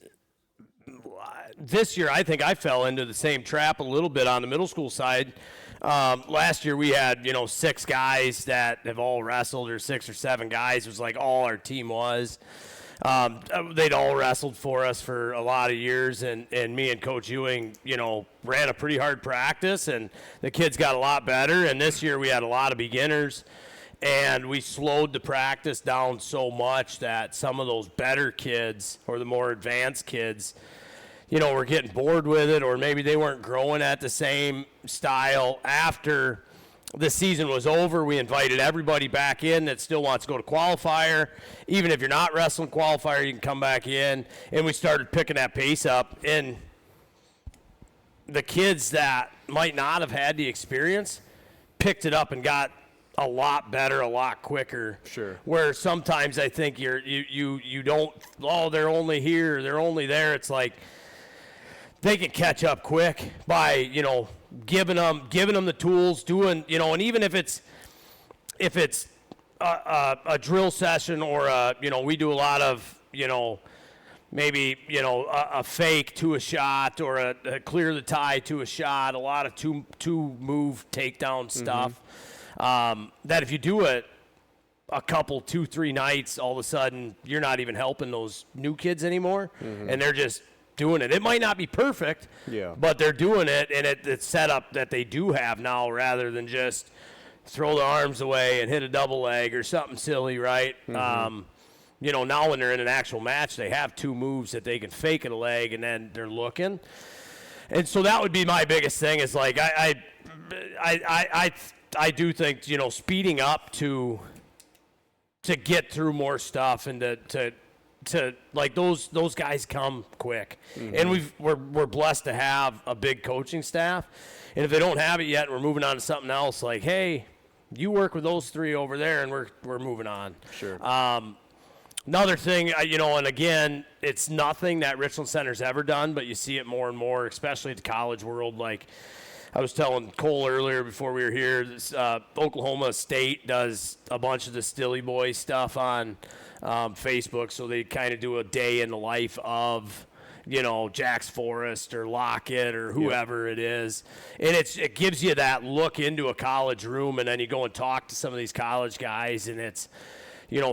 this year I think I fell into the same trap a little bit on the middle school side. Last year we had, 6 guys that have all wrestled, or 6 or 7 guys. It was like all our team was. They'd all wrestled for us for a lot of years, and me and Coach Ewing, ran a pretty hard practice, and the kids got a lot better. And this year we had a lot of beginners, and we slowed the practice down so much that some of those better kids, or the more advanced kids, were getting bored with it, or maybe they weren't growing at the same style. After the season was over, we invited everybody back in that still wants to go to qualifier. Even if you're not wrestling qualifier, you can come back in. And we started picking that pace up. And the kids that might not have had the experience picked it up and got a lot better, a lot quicker. Sure. Where sometimes I think you don't, they're only here, they're only there. It's like they can catch up quick by, giving them the tools, doing, and even if it's a drill session, or we do a lot of, maybe, a fake to a shot, or a clear the tie to a shot, a lot of two move takedown stuff. That if you do it a couple, 2-3 nights, all of a sudden you're not even helping those new kids anymore, and they're just doing it. It might not be perfect, but they're doing it, and it's set up that they do have now, rather than just throw their arms away and hit a double leg or something silly, right? Now when they're in an actual match, they have 2 moves that they can fake at a leg, and then they're looking. And so that would be my biggest thing, is like I do think, speeding up to get through more stuff, and to like those guys come quick. And we're blessed to have a big coaching staff, and if they don't have it yet, we're moving on to something else, like, hey, you work with those 3 over there, and we're moving on. Sure. Another thing, and again, it's nothing that Richland Center's ever done, but you see it more and more, especially at the college world. Like I was telling Cole earlier before we were here, this, Oklahoma State does a bunch of the Stilly Boy stuff on Facebook, so they kind of do a day in the life of, Jax Forrest or Lockett or whoever it is. And it gives you that look into a college room, and then you go and talk to some of these college guys, and it's,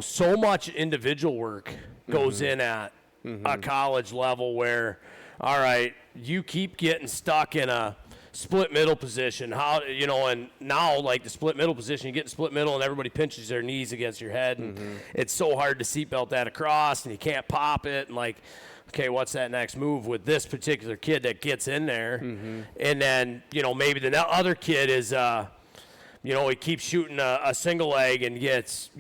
so much individual work goes in at a college level, where, all right, you keep getting stuck in a split middle position, and now, like, the split middle position, you get in split middle and everybody pinches their knees against your head, and it's so hard to seatbelt that across, and you can't pop it, and like, okay, what's that next move with this particular kid that gets in there? And then, maybe the other kid is he keeps shooting a single leg and gets,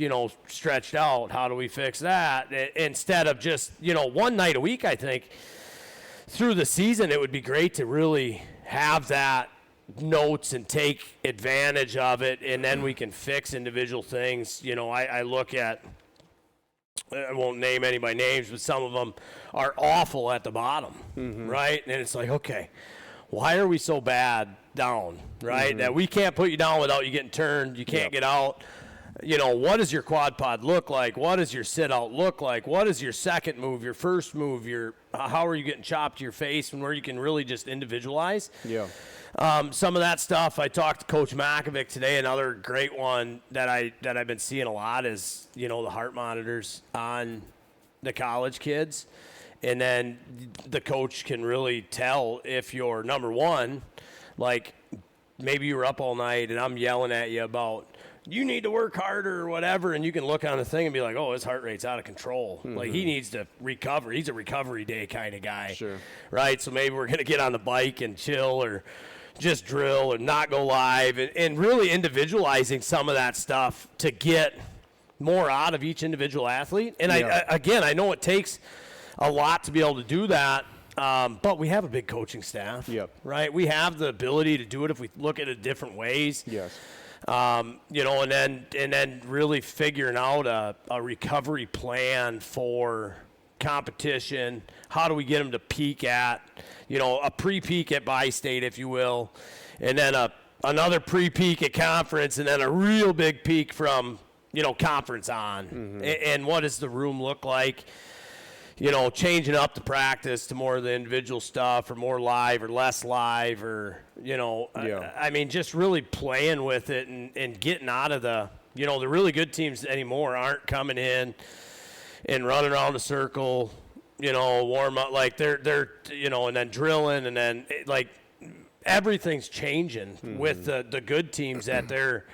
stretched out. How do we fix that? Instead of just, one night a week, I think, through the season, it would be great to really have that notes and take advantage of it, and then we can fix individual things. I look at, I won't name any by names, but some of them are awful at the bottom, right? And it's like, okay, why are we so bad down, right? That we can't put you down without you getting turned. You can't get out. What does your quad pod look like? What does your sit out look like? What is your second move, your first move, how are you getting chopped to your face, and where you can really just individualize? Yeah. Some of that stuff, I talked to Coach Makovic today. Another great one that I've been seeing a lot is, the heart monitors on the college kids. And then the coach can really tell if you're, number one, like maybe you were up all night and I'm yelling at you about you need to work harder or whatever, and you can look on the thing and be like, oh, his heart rate's out of control. Like, he needs to recover. He's a recovery day kind of guy. Sure. Right? So maybe we're going to get on the bike and chill or just drill or not go live, and really individualizing some of that stuff to get more out of each individual athlete. And I know it takes a lot to be able to do that, but we have a big coaching staff. Yep. Right? We have the ability to do it if we look at it different ways. Yes. And then really figuring out a recovery plan for competition. How do we get them to peak at, a pre-peak at Bi-State, if you will, and then another pre-peak at conference, and then a real big peak from, conference on. And what does the room look like? Changing up the practice to more of the individual stuff, or more live or less live, or, I mean, just really playing with it and getting out of the really good teams anymore aren't coming in and running around a circle, warm up, like they're and then drilling, and then like everything's changing with the good teams that they're,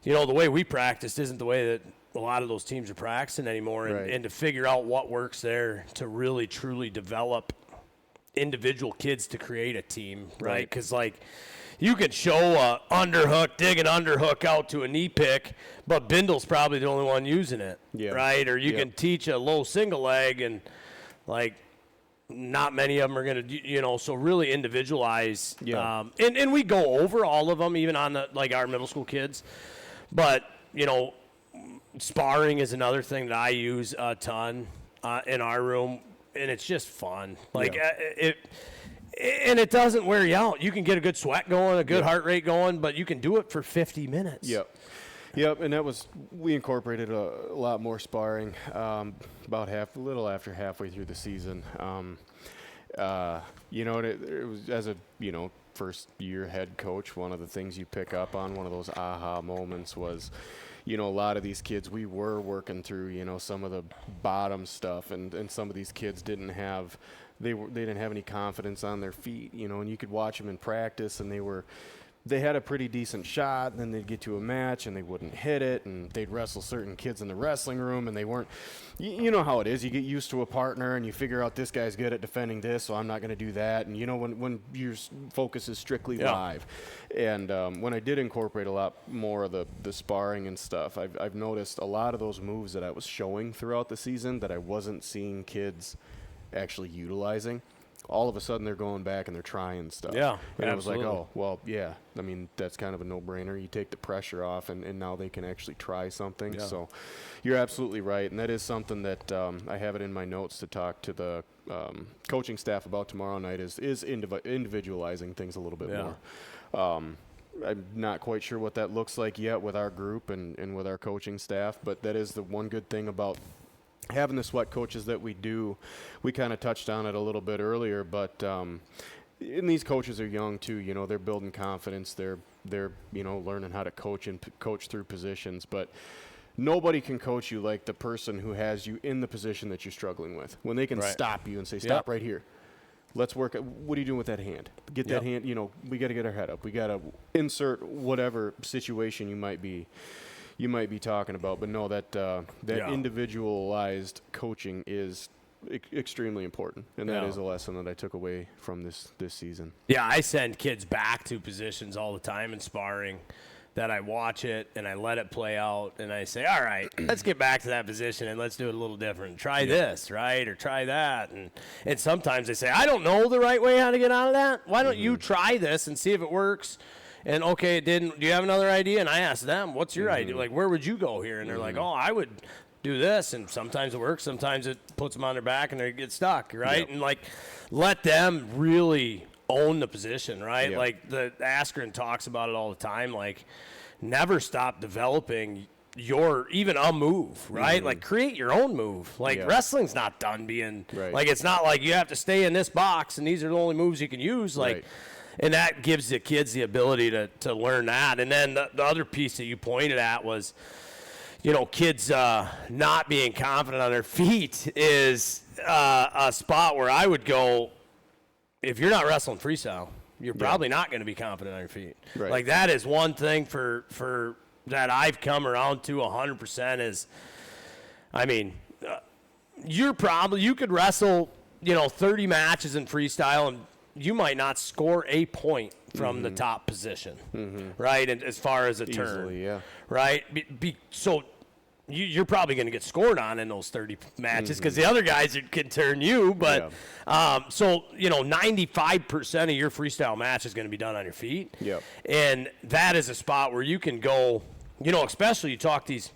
the way we practiced isn't the way that a lot of those teams are practicing anymore, and to figure out what works there to really truly develop individual kids to create a team, right? Because like you could show a underhook, dig an underhook out to a knee pick, but Bindle's probably the only one using it, right? Or you can teach a low single leg, and like not many of them are going to, so really individualize. And we go over all of them, even on our middle school kids, but sparring is another thing that I use a ton in our room, and it's just fun. And it doesn't wear you out. You can get a good sweat going, a good heart rate going, but you can do it for 50 minutes. Yep, and we incorporated a lot more sparring about a little after halfway through the season. It was, as a first year head coach, one of the things you pick up on, one of those aha moments was, a lot of these kids, we were working through, some of the bottom stuff, and some of these kids didn't have any confidence on their feet, and you could watch them in practice, and they had a pretty decent shot, and then they'd get to a match and they wouldn't hit it, and they'd wrestle certain kids in the wrestling room, and they weren't, you know how it is, you get used to a partner and you figure out this guy's good at defending this, so I'm not going to do that. And when your focus is strictly live. And when I did incorporate a lot more of the sparring and stuff, I've noticed a lot of those moves that I was showing throughout the season that I wasn't seeing kids actually utilizing. All of a sudden they're going back and they're trying stuff. Yeah, and absolutely. I was like, oh, well, yeah. I mean, that's kind of a no-brainer. You take the pressure off, and now they can actually try something. Yeah. So you're absolutely right, and that is something that I have it in my notes to talk to the coaching staff about tomorrow night is individualizing things a little bit more. I'm not quite sure what that looks like yet with our group and with our coaching staff, but that is the one good thing about having the sweat coaches that we do. We kind of touched on it a little bit earlier, but and these coaches are young too. They're building confidence. They're learning how to coach and coach through positions. But nobody can coach you like the person who has you in the position that you're struggling with. When they can stop you and say, "Stop right here. Let's work. What are you doing with that hand? Get that hand. We got to get our head up. We got to insert whatever situation you might be talking about." But no, that individualized coaching is extremely important, and that is a lesson that I took away from this season. Yeah, I send kids back to positions all the time in sparring that I watch it and I let it play out and I say, all right, let's get back to that position and let's do it a little different. Try this, right, or try that. And sometimes they say, I don't know the right way how to get out of that. Why don't you try this and see if it works? And, okay, it didn't. Do you have another idea? And I ask them, what's your idea? Like, where would you go here? And they're like, oh, I would do this. And sometimes it works. Sometimes it puts them on their back and they get stuck, right? Yep. And, like, let them really own the position, right? Yep. Like, the Askren talks about it all the time. Like, never stop developing even a move, right? Like, create your own move. Like, wrestling's not done being like, it's not like you have to stay in this box and these are the only moves you can use. Like, and that gives the kids the ability to learn that. And then the other piece that you pointed at was, you know, kids not being confident on their feet is a spot where I would go, if you're not wrestling freestyle, you're probably not going to be confident on your feet. Right. Like, that is one thing for that I've come around to 100% is, I mean, you could wrestle, you know, 30 matches in freestyle and you might not score a point from the top position, right? And as far as a turn, right? So you're probably going to get scored on in those 30 matches because the other guys can turn you. But so, you know, 95% of your freestyle match is going to be done on your feet. Yep. And that is a spot where you can go, you know, especially you talk these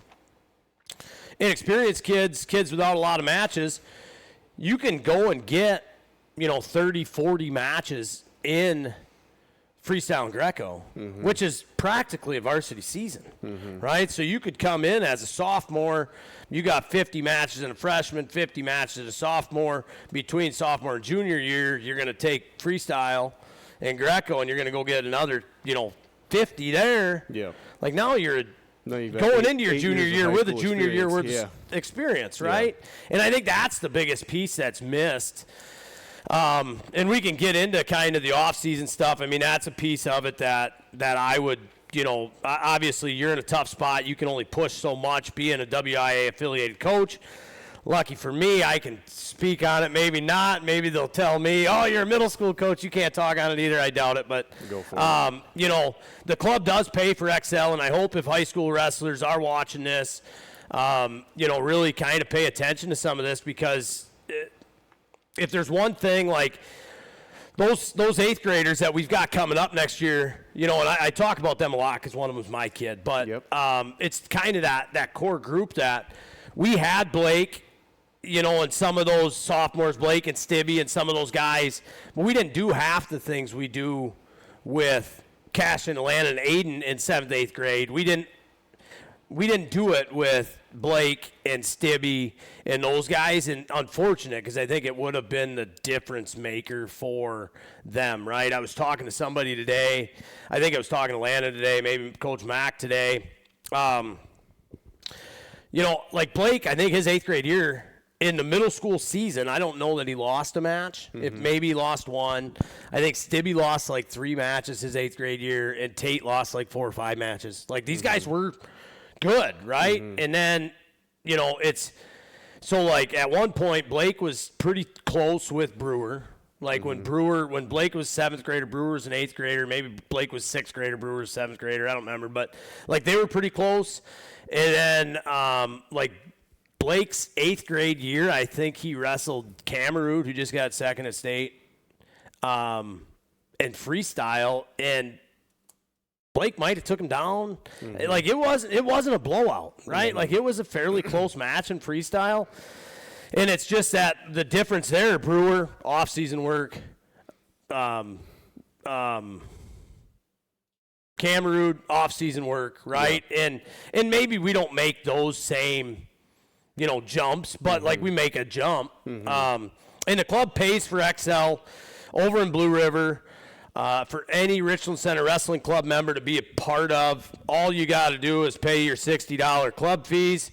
inexperienced kids without a lot of matches, you can go and get, you know, 30, 40 matches in freestyle and Greco, which is practically a varsity season, right? So you could come in as a sophomore, you got 50 matches in a freshman, 50 matches as a sophomore. Between sophomore and junior year, you're going to take freestyle and Greco, and you're going to go get another, you know, 50 there. Yeah. Like, now you're going into your junior year with a junior year worth of experience, right? And I think that's the biggest piece that's missed. And we can get into kind of the off-season stuff. I mean, that's a piece of it that I would, you know, obviously you're in a tough spot. You can only push so much being a WIA-affiliated coach. Lucky for me, I can speak on it. Maybe not. Maybe they'll tell me, oh, you're a middle school coach. You can't talk on it either. I doubt it. But, go for it. You know, the club does pay for XL, and I hope if high school wrestlers are watching this, you know, really kind of pay attention to some of this because if there's one thing, like those eighth graders that we've got coming up next year, you know, and I talk about them a lot because one of them was my kid, but it's kind of that core group that we had Blake, you know, and some of those sophomores, Blake and Stibby and some of those guys, but we didn't do half the things we do with Cash and Landon and Aiden in 7th, 8th grade. We didn't do it with Blake and Stibby and those guys, and unfortunate because I think it would have been the difference maker for them, right? I was talking to somebody today. I think I was talking to Landon today, maybe Coach Mack today. You know, like Blake, I think his 8th grade year in the middle school season, I don't know that he lost a match. If maybe he lost one. I think Stibby lost like 3 matches his 8th grade year, and Tate lost like 4 or 5 matches. Like, these guys were good, right? And then, you know, it's so like at one point Blake was pretty close with Brewer. Like when Blake was 7th grader, Brewer was an 8th grader. Maybe Blake was 6th grader, Brewer was 7th grader. I don't remember, but like they were pretty close. And then like Blake's 8th grade year, I think he wrestled Cameroon, who just got 2nd at state, and freestyle, and Blake might have took him down. Like it wasn't a blowout, right? Like it was a fairly close match in freestyle. And it's just that the difference there, Brewer, off-season work, Cameroon, off-season work, right? Yeah. And maybe we don't make those same, you know, jumps, but like we make a jump. And the club pays for XL over in Blue River. For any Richland Center Wrestling Club member to be a part of, all you got to do is pay your $60 club fees,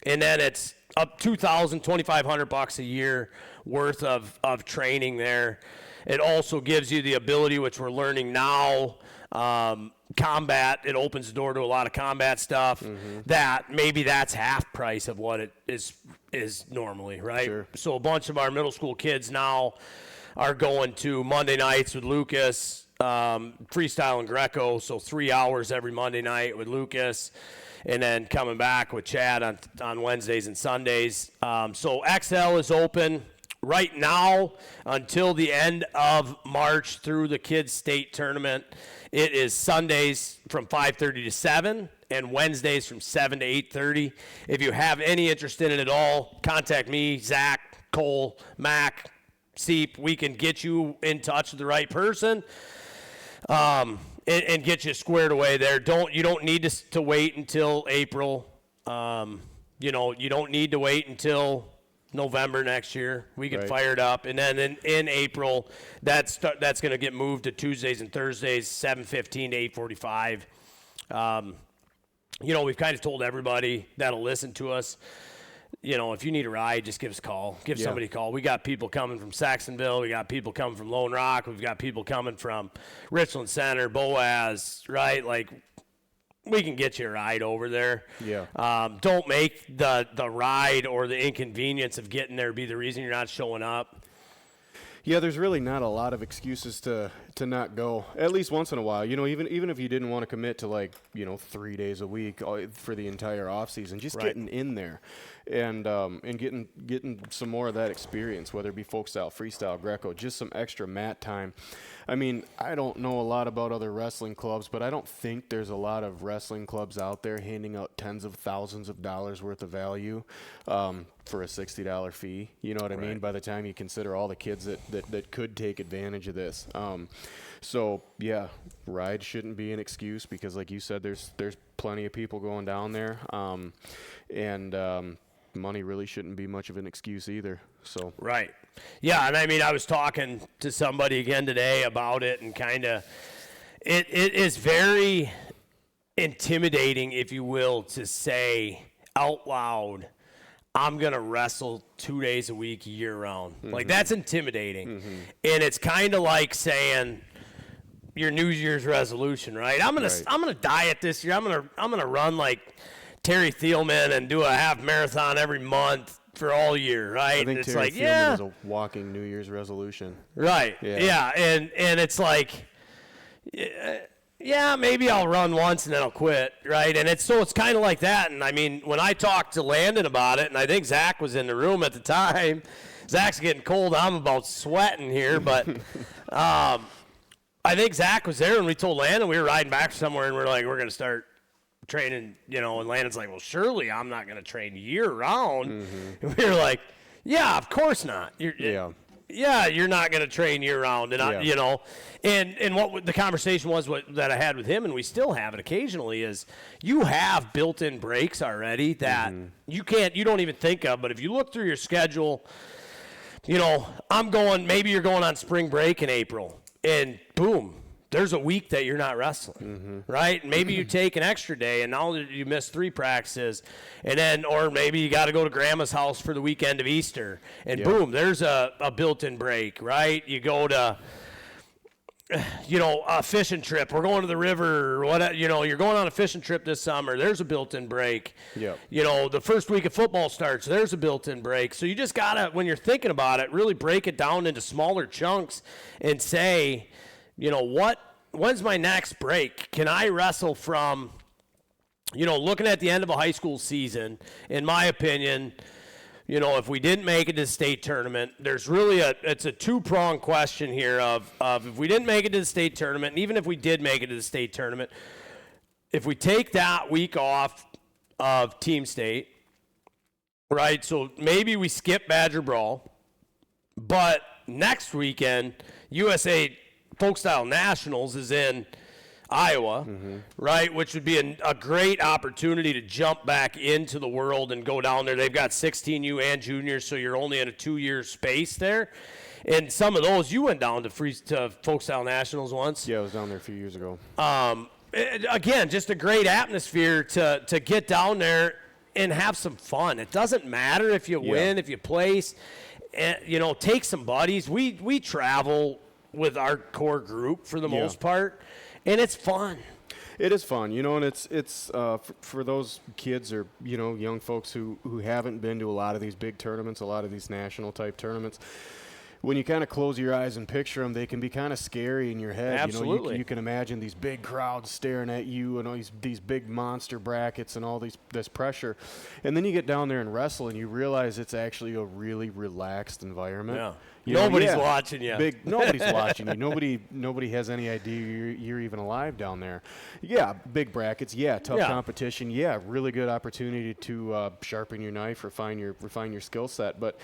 and then it's up $2,000, $2,500 a year worth of training there. It also gives you the ability, which we're learning now, combat. It opens the door to a lot of combat stuff that maybe that's half price of what it is normally, right? Sure. So a bunch of our middle school kids now are going to Monday nights with Lucas, freestyle and Greco, so 3 hours every Monday night with Lucas, and then coming back with Chad on Wednesdays and Sundays. So XL is open right now until the end of March through the kids' state tournament. It is Sundays from 5:30 to 7 and Wednesdays from 7 to 8:30. If you have any interest in it at all, contact me, Zach, Cole, Mac, Seep. We can get you in touch with the right person and get you squared away there. You don't need to wait until April. You don't need to wait until November next year. We can fire it up, and then in April, that's going to get moved to Tuesdays and Thursdays, 7:15 to 8:45. We've kind of told everybody that'll listen to us, if you need a ride, just give us a call. Give somebody a call. We got people coming from Saxonville. We got people coming from Lone Rock. We've got people coming from Richland Center, Boaz, right? Like, we can get you a ride over there. Yeah. Don't make the ride or the inconvenience of getting there be the reason you're not showing up. Yeah, there's really not a lot of excuses to not go, at least once in a while. Even if you didn't want to commit to 3 days a week for the entire off season, just getting in there and getting some more of that experience, whether it be folk style, freestyle, Greco, just some extra mat time. I mean, I don't know a lot about other wrestling clubs, but I don't think there's a lot of wrestling clubs out there handing out tens of thousands of dollars worth of value for a $60 fee. You know what I mean? By the time you consider all the kids that could take advantage of this. So, yeah, ride shouldn't be an excuse because, like you said, there's plenty of people going down there. Money really shouldn't be much of an excuse either. So Right. Yeah, and I mean, I was talking to somebody again today about it, and kind of it is very intimidating, if you will, to say out loud, I'm going to wrestle 2 days a week year round. Mm-hmm. Like, that's intimidating. Mm-hmm. And it's kind of like saying your New Year's resolution, right? I'm going to diet this year. I'm going to run like Terry Thielman and do a half marathon every month for all year, right? I think Terry Thielman is a walking New Year's resolution. Right. Yeah. And it's like, yeah, maybe I'll run once and then I'll quit, right? And it's kind of like that. And I mean, when I talked to Landon about it, and I think Zach was in the room at the time, Zach's getting cold. I'm about sweating here, but I think Zach was there, and we told Landon we were riding back somewhere, and we're like, we're going to start training, and Landon's like, well, surely I'm not going to train year round. Mm-hmm. And we were like, yeah, of course not. You're not going to train year round. And and what the conversation was that I had with him, and we still have it occasionally, is you have built-in breaks already that you don't even think of. But if you look through your schedule, maybe you're going on spring break in April, and boom, there's a week that you're not wrestling, right? Maybe you take an extra day, and now you miss 3 practices, and then, or maybe you got to go to grandma's house for the weekend of Easter, and boom, there's a built-in break, right? You go to, a fishing trip. We're going to the river, or what? You're going on a fishing trip this summer. There's a built-in break. Yeah. The first week of football starts. There's a built-in break. So you just gotta, when you're thinking about it, really break it down into smaller chunks and say, when's my next break? Can I wrestle from, looking at the end of a high school season, in my opinion, if we didn't make it to the state tournament, there's really it's a 2-pronged question here of if we didn't make it to the state tournament, and even if we did make it to the state tournament, if we take that week off of team state, right? So maybe we skip Badger Brawl, but next weekend, USA Folk Style Nationals is in Iowa, right, which would be a great opportunity to jump back into the world and go down there. They've got 16U and juniors, so you're only in a 2-year space there. And some of those, you went down to Folk Style Nationals once. Yeah, I was down there a few years ago. Again, just a great atmosphere to get down there and have some fun. It doesn't matter if you win, if you place. Take some buddies. We travel with our core group for the most part, and it's fun. It is fun, and it's for those kids or young folks who haven't been to a lot of these big tournaments, a lot of these national type tournaments. when you kind of close your eyes and picture them, they can be kind of scary in your head. Absolutely. You know, you can imagine these big crowds staring at you and all these big monster brackets and all this pressure. And then you get down there and wrestle, and you realize it's actually a really relaxed environment. Yeah. Nobody's watching you. Nobody's watching you. Nobody has any idea you're even alive down there. Yeah, big brackets. Yeah, tough competition. Yeah, really good opportunity to sharpen your knife, refine your skill set. But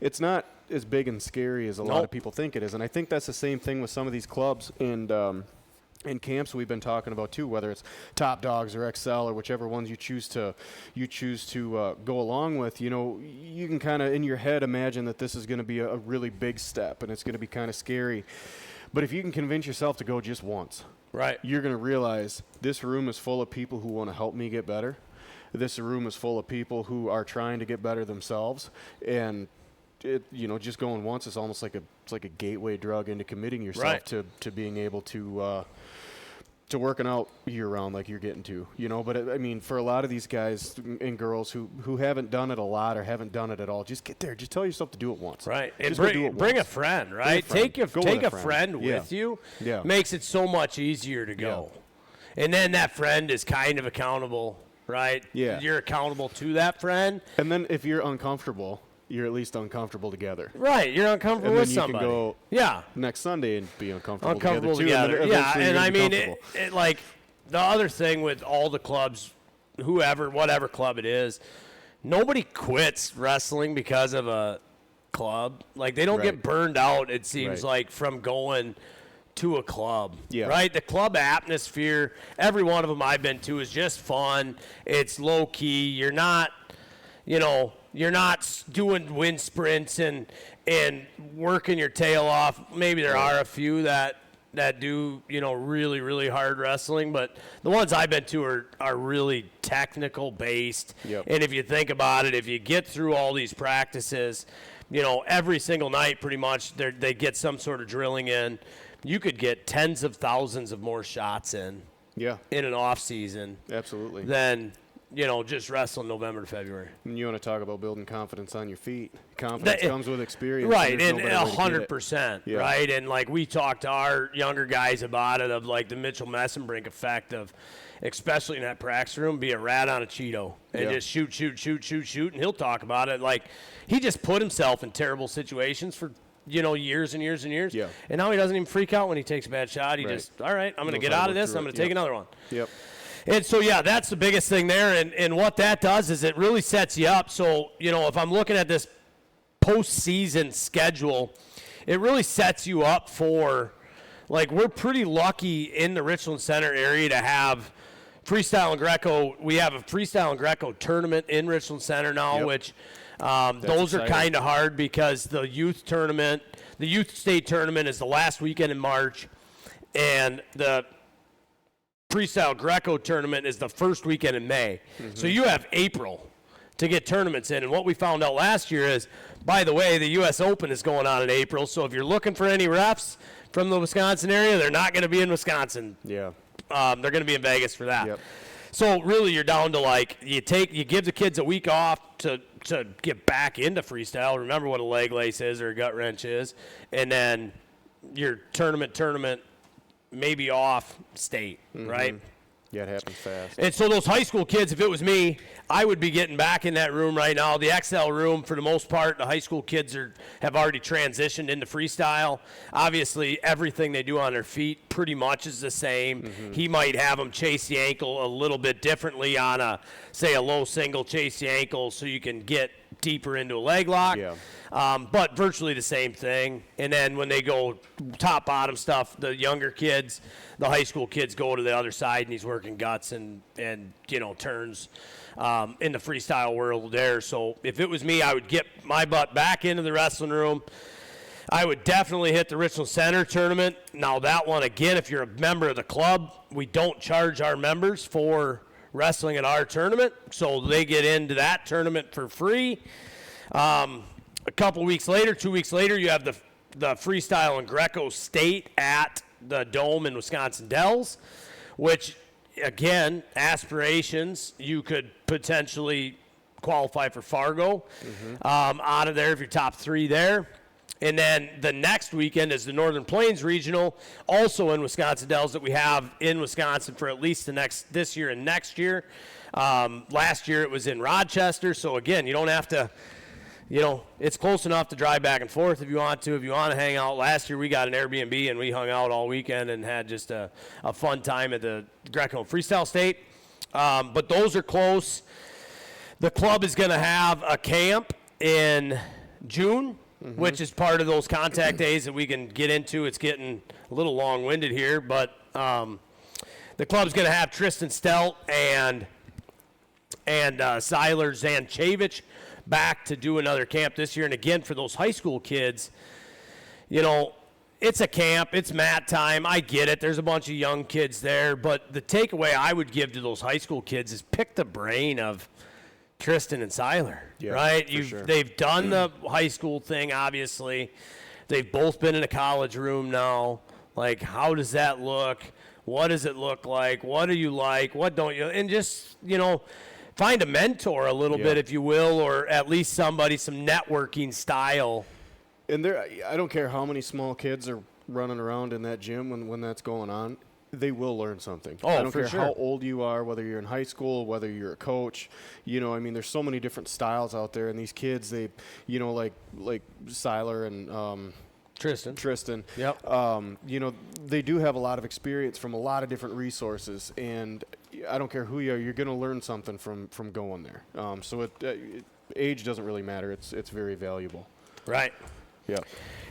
it's not as big and scary as a lot of people think it is. And I think that's the same thing with some of these clubs and camps we've been talking about too, whether it's Top Dogs or XL or whichever ones you choose to go along with. You know, you can kind of in your head imagine that this is going to be a really big step and it's going to be kind of scary. But if you can convince yourself to go just once, right, you're going to realize this room is full of people who want to help me get better. This room is full of people who are trying to get better themselves, and just going once is almost like a gateway drug into committing yourself to being able to working out year round like you're getting to, But I mean, for a lot of these guys and girls who haven't done it a lot or haven't done it at all, just get there. Just tell yourself to do it once. Right. And bring a friend, right? Take a friend with you. Yeah. Makes it so much easier to go. Yeah. And then that friend is kind of accountable, right? Yeah. You're accountable to that friend. And then if you're uncomfortable, you're at least uncomfortable together. Right, you're uncomfortable with somebody. And then you can go next Sunday and be uncomfortable together too. Yeah, and I mean, it like the other thing with all the clubs, whatever club it is, nobody quits wrestling because of a club. Like, they don't get burned out, it seems like, from going to a club, right? The club atmosphere, every one of them I've been to is just fun. It's low key. You're not doing wind sprints and working your tail off. Maybe there are a few that do, really, really hard wrestling, but the ones I've been to are really technical based. Yep. And if you think about it, if you get through all these practices, every single night pretty much they get some sort of drilling in. You could get tens of thousands of more shots in an off season. Absolutely. Than just wrestle November to February. And you want to talk about building confidence on your feet. Confidence comes with experience. Right, and 100%, right? And, like, we talked to our younger guys about it, of, like, the Mitchell Messenbrink effect of, especially in that practice room, be a rat on a Cheeto and just shoot, and he'll talk about it. Like, he just put himself in terrible situations for, years and years and years. Yeah. And now he doesn't even freak out when he takes a bad shot. He just, all right, I'm going to get out of this. I'm going to take another one. Yep. And so, that's the biggest thing there. And what that does is it really sets you up. So, if I'm looking at this postseason schedule, it really sets you up for, like, we're pretty lucky in the Richland Center area to have freestyle and Greco. We have a freestyle and Greco tournament in Richland Center now, which those are kind of hard because the youth state tournament is the last weekend in March, and the freestyle Greco tournament is the first weekend in May. Mm-hmm. So you have April to get tournaments in. And what we found out last year is, by the way, the U.S. Open is going on in April. So if you're looking for any refs from the Wisconsin area, they're not going to be in Wisconsin. Yeah. They're going to be in Vegas for that. Yep. So really you're down to, like, you give the kids a week off to get back into freestyle. Remember what a leg lace is or a gut wrench is. And then your tournament maybe off state, right? Yeah, it happens fast. And so those high school kids, if it was me, I would be getting back in that room right now. The XL room, for the most part, the high school kids have already transitioned into freestyle. Obviously, everything they do on their feet pretty much is the same. Mm-hmm. He might have them chase the ankle a little bit differently on a low single, chase the ankle so you can get deeper into a leg lock. Yeah. But virtually the same thing. And then when they go top-bottom stuff, the younger kids, the high school kids, go to the other side, and he's working guts and turns in the freestyle world there. So if it was me, I would get my butt back into the wrestling room. I would definitely hit the Richland Center tournament. Now that one, again, if you're a member of the club, we don't charge our members for wrestling at our tournament, so they get into that tournament for free. A couple weeks later, 2 weeks later, you have the freestyle and Greco state at the Dome in Wisconsin Dells, which, again, aspirations, you could potentially qualify for Fargo out of there if you're top three there. And then the next weekend is the Northern Plains Regional, also in Wisconsin Dells, that we have in Wisconsin for at least this year and next year. Last year it was in Rochester, so again, you don't have to, it's close enough to drive back and forth if you want to. If you want to hang out, last year we got an Airbnb and we hung out all weekend and had just a fun time at the Greco Freestyle State. But those are close. The club is going to have a camp in June, which is part of those contact days that we can get into. It's getting a little long-winded here, but the club's going to have Tristan Stelt and Siler Zanchavich back to do another camp this year. And again, for those high school kids, it's a camp. It's mat time. I get it. There's a bunch of young kids there. But the takeaway I would give to those high school kids is pick the brain of Tristan and Siler, right? Sure. They've done the high school thing, obviously. They've both been in a college room now. Like, how does that look? What does it look like? What do you like? What don't you? And just, find a mentor a little bit, if you will, or at least somebody, some networking style. And I don't care how many small kids are running around in that gym when that's going on. They will learn something. Oh, I don't for care sure. how old you are, whether you're in high school, whether you're a coach. There's so many different styles out there, and these kids, they, like Siler and Tristan. Yep. They do have a lot of experience from a lot of different resources, and I don't care who you are, you're going to learn something from going there. So age doesn't really matter. It's very valuable. Right. Yeah.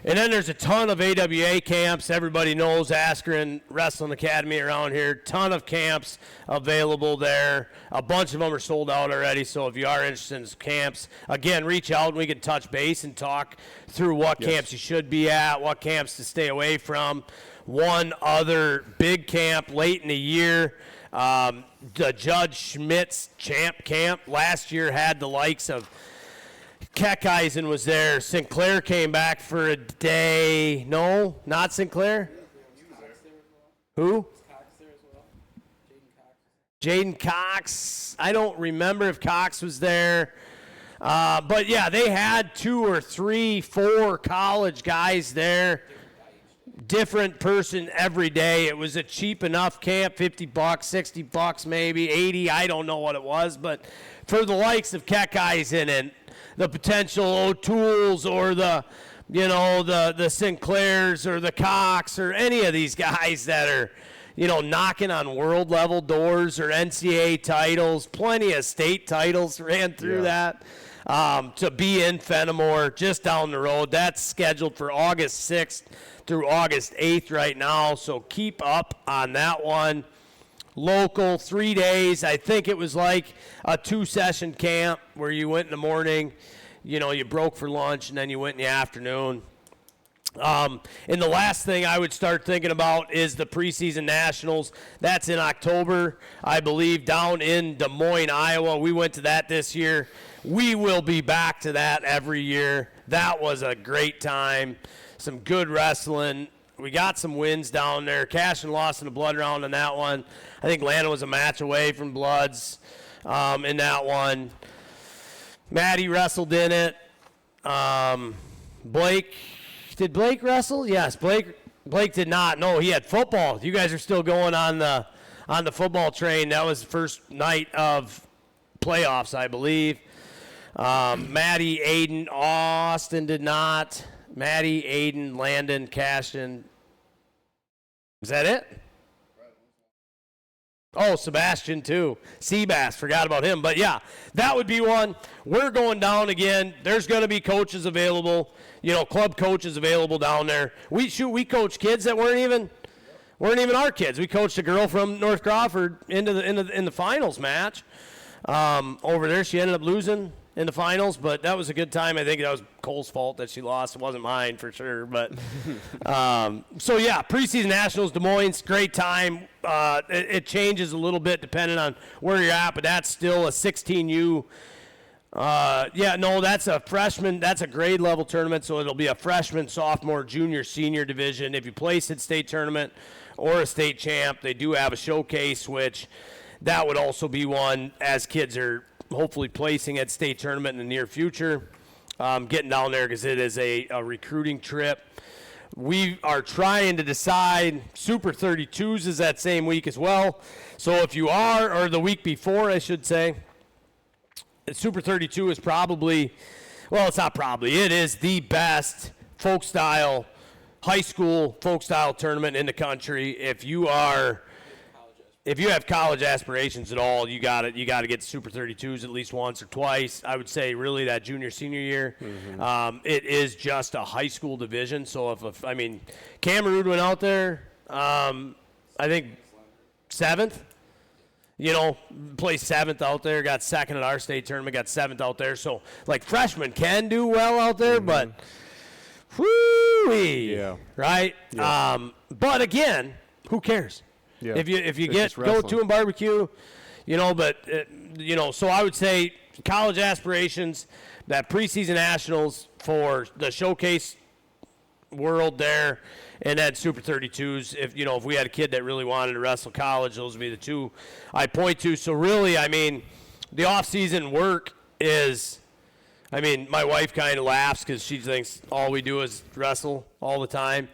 And then there's a ton of AWA camps. Everybody knows Askren Wrestling Academy around here. Ton of camps available there. A bunch of them are sold out already, so if you are interested in camps, again, reach out and we can touch base and talk through what camps you should be at, what camps to stay away from. One other big camp late in the year, the Judge Schmidt's Champ Camp last year had the likes of Keckeisen was there. Sinclair came back for a day. No, not Sinclair. Who? Jaden Cox. I don't remember if Cox was there. But, yeah, they had 2 or 3, 4 college guys there. Different person every day. It was a cheap enough camp, $50, $60 maybe, 80. I don't know what it was. But for the likes of Keckeisen and the potential O'Toole's or the Sinclairs or the Cox or any of these guys that are, knocking on world level doors or NCAA titles, plenty of state titles ran through that, to be in Fenimore just down the road. That's scheduled for August 6th through August 8th right now. So keep up on that one. Local, 3 days. I think it was like a 2-session camp where you went in the morning, you broke for lunch, and then you went in the afternoon. And the last thing I would start thinking about is the preseason nationals. That's in October, I believe, down in Des Moines, Iowa. We went to that this year. We will be back to that every year. That was a great time. Some good wrestling. We got some wins down there. Cash and loss in the blood round in that one. I think Landon was a match away from Bloods in that one. Maddie wrestled in it. Blake, did Blake wrestle? Yes, Blake did not. No, he had football. You guys are still going on the football train. That was the first night of playoffs, I believe. Maddie, Aiden, Austin did not. Maddie, Aiden, Landon, Caston. Is that it? Oh, Sebastian, too. Seabass, forgot about him. But, yeah, that would be one. We're going down again. There's going to be coaches available, club coaches available down there. We coach kids that weren't even our kids. We coached a girl from North Crawford in the finals match over there. She ended up losing in the finals, but that was a good time. I think that was Cole's fault that she lost. It wasn't mine for sure. But so yeah, preseason nationals, Des Moines, great time. It changes a little bit depending on where you're at, but that's still a 16U. That's a freshman. That's a grade level tournament, so it'll be a freshman, sophomore, junior, senior division. If you place at state tournament or a state champ, they do have a showcase, which that would also be one as kids are hopefully placing at state tournament in the near future. getting down there because it is a recruiting trip. We are trying to decide. Super 32s is that same week as well. So if you are, or the week before, I should say, Super 32 is probably, well, it's not probably, it is the best folk style, high school folk style tournament in the country. If you have college aspirations at all, you got to get Super 32s at least once or twice. I would say really that junior senior year. It is just a high school division. So Cameroon went out there. I think 7th. Placed 7th out there. Got 2nd at our state tournament. Got 7th out there. So like freshmen can do well out there, but whoo-wee, yeah, right. Yeah. But again, who cares? Yeah. If you go to and barbecue, so I would say college aspirations, that preseason nationals for the showcase world there, and then Super 32s. If we had a kid that really wanted to wrestle college, those would be the two I'd point to. So really, the off-season work is, my wife kind of laughs because she thinks all we do is wrestle all the time.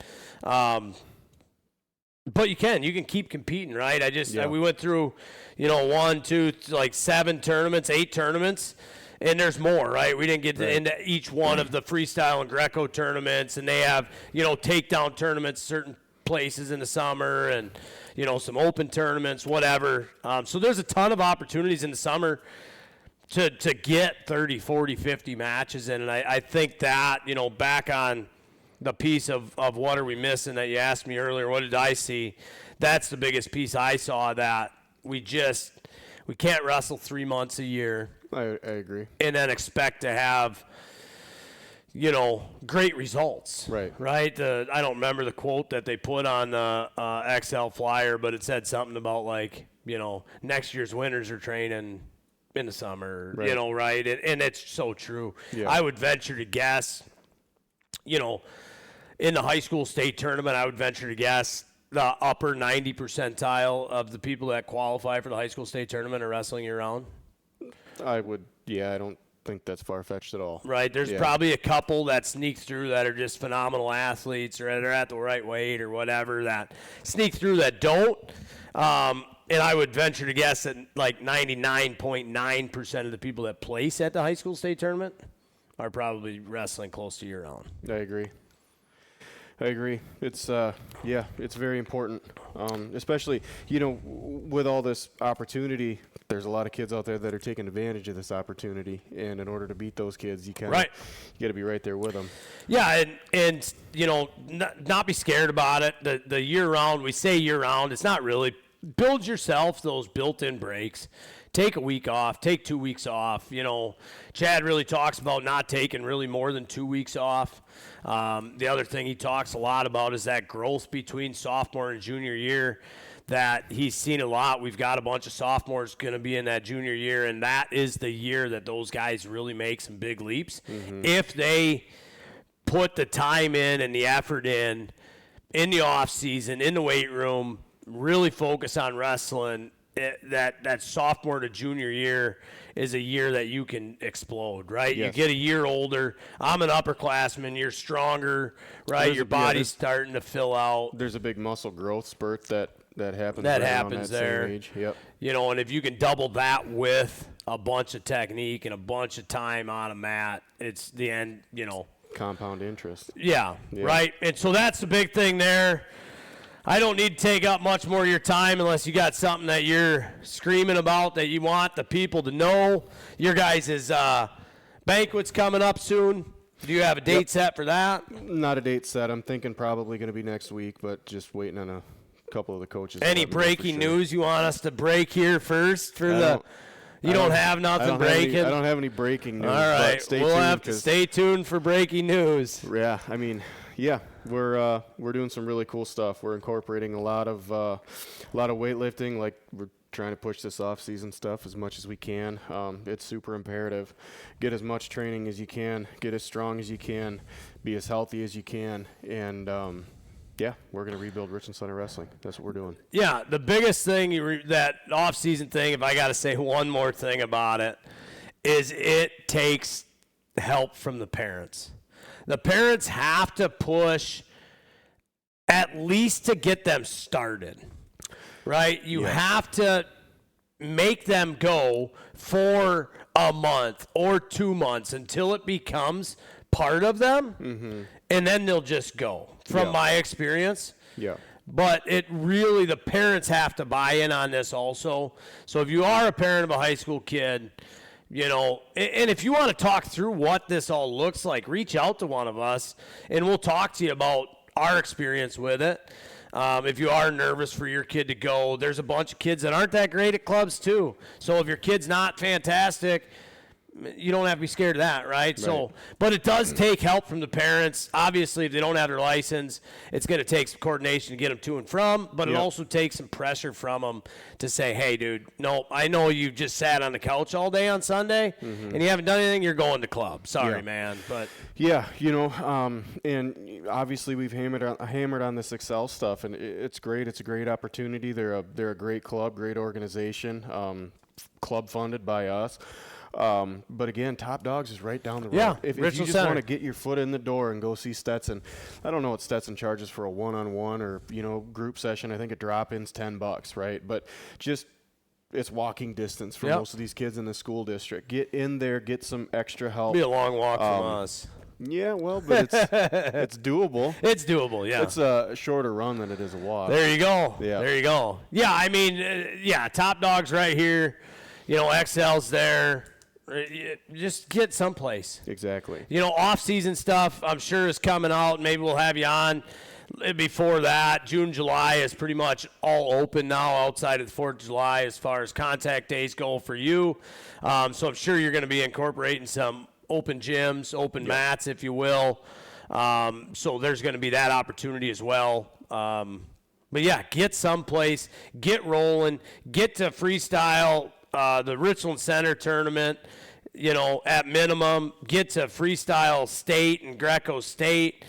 But you can keep competing, right? We went through, 1, 2, 7 tournaments, 8 tournaments, and there's more, right? We didn't get into each one of the freestyle and Greco tournaments, and they have, takedown tournaments certain places in the summer, and some open tournaments, whatever. So there's a ton of opportunities in the summer to get 30, 40, 50 matches in, and I think that, back on the piece of what are we missing that you asked me earlier, what did I see? That's the biggest piece I saw, that we can't wrestle 3 months a year. I agree. And then expect to have, great results. Right. Right? I don't remember the quote that they put on the XL flyer, but it said something about next year's winners are training in the summer, right. Right? And it's so true. Yeah. I would venture to guess, in the high school state tournament, I would venture to guess the upper 90 percentile of the people that qualify for the high school state tournament are wrestling year-round. I don't think that's far-fetched at all. Right. There's probably a couple that sneak through that are just phenomenal athletes, or they're at the right weight or whatever, that sneak through that don't. And I would venture to guess that 99.9% of the people that place at the high school state tournament are probably wrestling close to year-round. I agree. It's it's very important, especially with all this opportunity. There's a lot of kids out there that are taking advantage of this opportunity, and in order to beat those kids, you got to be right there with them. Yeah, and not be scared about it. The year-round, we say year-round, it's not really. Build yourself those built-in breaks. Take a week off. Take 2 weeks off. Chad really talks about not taking really more than 2 weeks off. The other thing he talks a lot about is that growth between sophomore and junior year that he's seen a lot. We've got a bunch of sophomores going to be in that junior year, and that is the year that those guys really make some big leaps. Mm-hmm. If they put the time in and the effort in the off season, in the weight room, really focus on wrestling, that sophomore to junior year is a year that you can explode, right? Yes. You get a year older. I'm an upperclassman. You're stronger, right? Your body's starting to fill out. There's a big muscle growth spurt that happens. That right happens that there. Same age. Yep. And if you can double that with a bunch of technique and a bunch of time on a mat, it's the end. Compound interest. Yeah. Right. And so that's the big thing there. I don't need to take up much more of your time unless you got something that you're screaming about that you want the people to know. Your guys' banquet's coming up soon. Do you have a date set for that? Not a date set. I'm thinking probably going to be next week, but just waiting on a couple of the coaches. Any breaking news you want us to break here first for the? You don't have nothing breaking? I don't have any breaking news. All right. We'll have to stay tuned for breaking news. Yeah. We're doing some really cool stuff. We're incorporating a lot of weightlifting. Like, we're trying to push this off-season stuff as much as we can. It's super imperative. Get as much training as you can. Get as strong as you can. Be as healthy as you can. And we're going to rebuild Richland Center Wrestling. That's what we're doing. Yeah, the biggest thing, that off-season thing, if I got to say one more thing about it, is it takes help from the parents. The parents have to push at least to get them started, right? You have to make them go for a month or 2 months until it becomes part of them, and then they'll just go, from my experience. Yeah. But it really, the parents have to buy in on this also. So if you are a parent of a high school kid, you know, and if you want to talk through what this all looks like, reach out to one of us, and we'll talk to you about our experience with it. If you are nervous for your kid to go, there's a bunch of kids that aren't that great at clubs too. So if your kid's not fantastic, you don't have to be scared of that, right? So, but it does take help from the parents. Obviously, if they don't have their license, it's going to take some coordination to get them to and from, but it also takes some pressure from them to say, hey, dude, no, I know you just sat on the couch all day on Sunday, and you haven't done anything, you're going to club. Sorry, man. But yeah, you know, and obviously we've hammered on this Excel stuff, and it's great. It's a great opportunity. They're a great club, great organization, club funded by us. But again, Top Dogs is right down the road. Yeah, if you just want to get your foot in the door and go see Stetson, I don't know what Stetson charges for a one-on-one or, you know, group session. I think a drop-in's $10, right? But just it's walking distance for most of these kids in the school district. Get in there, get some extra help. It'll be a long walk from us. Yeah, well, but it's doable. It's doable, yeah. It's a shorter run than it is a walk. There you go. Yeah. There you go. Yeah, I mean, Top Dog's right here. You know, XL's there. Just get someplace. Exactly. You know, off-season stuff I'm sure is coming out. Maybe we'll have you on before that. June, July is pretty much all open now outside of the 4th of July as far as contact days go for you. So I'm sure you're going to be incorporating some open gyms, open mats, if you will. So there's going to be that opportunity as well. But, yeah, get someplace, get rolling, get to freestyle. The Richland Center tournament, you know, at minimum, get to freestyle state and Greco state.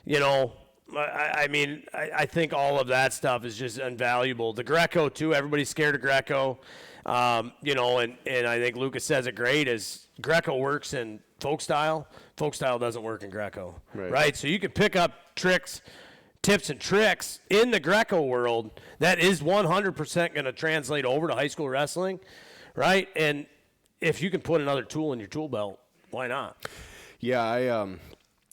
You know, I mean, I think all of that stuff is just invaluable. The Greco, too, everybody's scared of Greco. You know, and I think Lucas says it great, is Greco works in folk style. Folk style doesn't work in Greco, right? So you can pick up tips and tricks in the Greco world that is 100% going to translate over to high school wrestling, right? And if you can put another tool in your tool belt, why not? Yeah,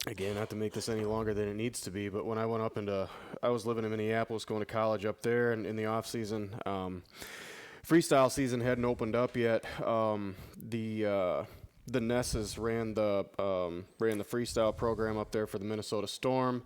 again, not to make this any longer than it needs to be, but when I went I was living in Minneapolis going to college up there, and in the off season, freestyle season hadn't opened up yet. The Nesses ran the freestyle program up there for the Minnesota Storm.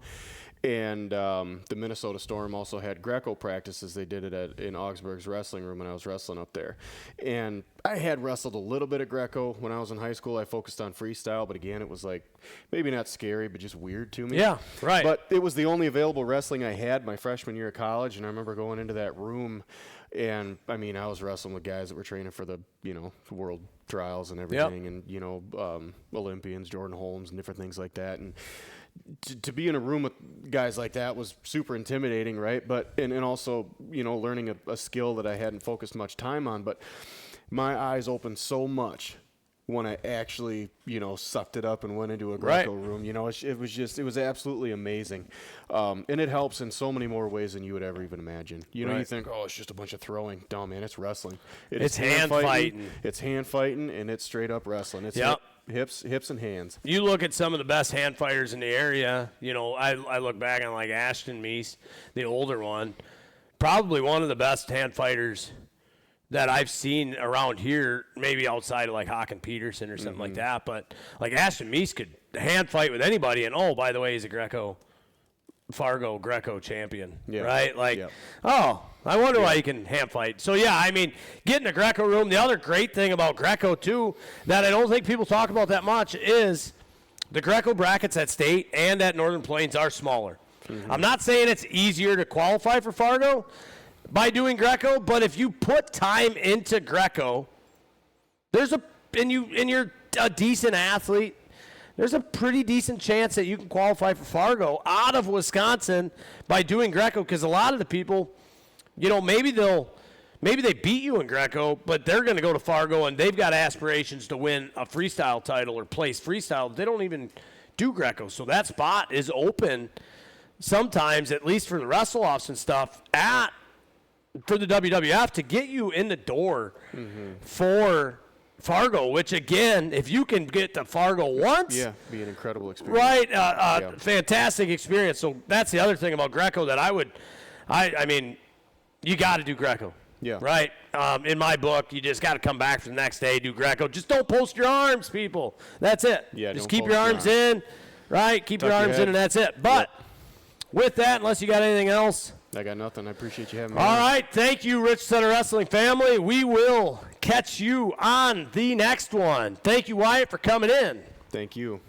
And the Minnesota Storm also had Greco practices. They did it in Augsburg's wrestling room when I was wrestling up there. And I had wrestled a little bit of Greco when I was in high school. I focused on freestyle, but again, it was like maybe not scary, but just weird to me. Yeah, right. But it was the only available wrestling I had my freshman year of college, and I remember going into that room, and I mean, I was wrestling with guys that were training for the, you know, world trials and everything, and, you know, Olympians, Jordan Holmes, and different things like that. And to be in a room with guys like that was super intimidating, right? But and also, you know, learning a skill that I hadn't focused much time on. But my eyes opened so much when I actually, you know, sucked it up and went into a Greco room. You know, it was absolutely amazing. And it helps in so many more ways than you would ever even imagine. You know, you think, oh, it's just a bunch of throwing. No, man, it's wrestling. It's hand fighting. It's hand fighting, and it's straight up wrestling. It's hips and hands. You look at some of the best hand fighters in the area. You know, I look back on like Ashton Meese, the older one, probably one of the best hand fighters that I've seen around here, maybe outside of like Haken Peterson or something like that. But like Ashton Meese could hand fight with anybody, and oh, by the way, he's a Fargo Greco champion, right? Like, oh, I wonder why he can hand fight. So, yeah, I mean, get in the Greco room. The other great thing about Greco, too, that I don't think people talk about that much is the Greco brackets at State and at Northern Plains are smaller. I'm not saying it's easier to qualify for Fargo by doing Greco, but if you put time into Greco, and you're a decent athlete, there's a pretty decent chance that you can qualify for Fargo out of Wisconsin by doing Greco, because a lot of the people, you know, maybe they'll maybe they beat you in Greco, but they're going to go to Fargo, and they've got aspirations to win a freestyle title or place freestyle. They don't even do Greco. So that spot is open sometimes, at least for the wrestle-offs and stuff, for the WWF to get you in the door for Fargo, which, again, if you can get to Fargo once. Yeah, be an incredible experience. Right, fantastic experience. So that's the other thing about Greco that I mean, you got to do Greco. Yeah. Right? In my book, you just got to come back for the next day, do Greco. Just don't post your arms, people. That's it. Yeah, just don't keep post your your arms in, right? Keep Tuck your your arms in, head. and that's it. But with that, unless you got anything else. I got nothing. I appreciate you having me. All right. Thank you, Richland Center Wrestling family. We will catch you on the next one. Thank you, Wyatt, for coming in. Thank you.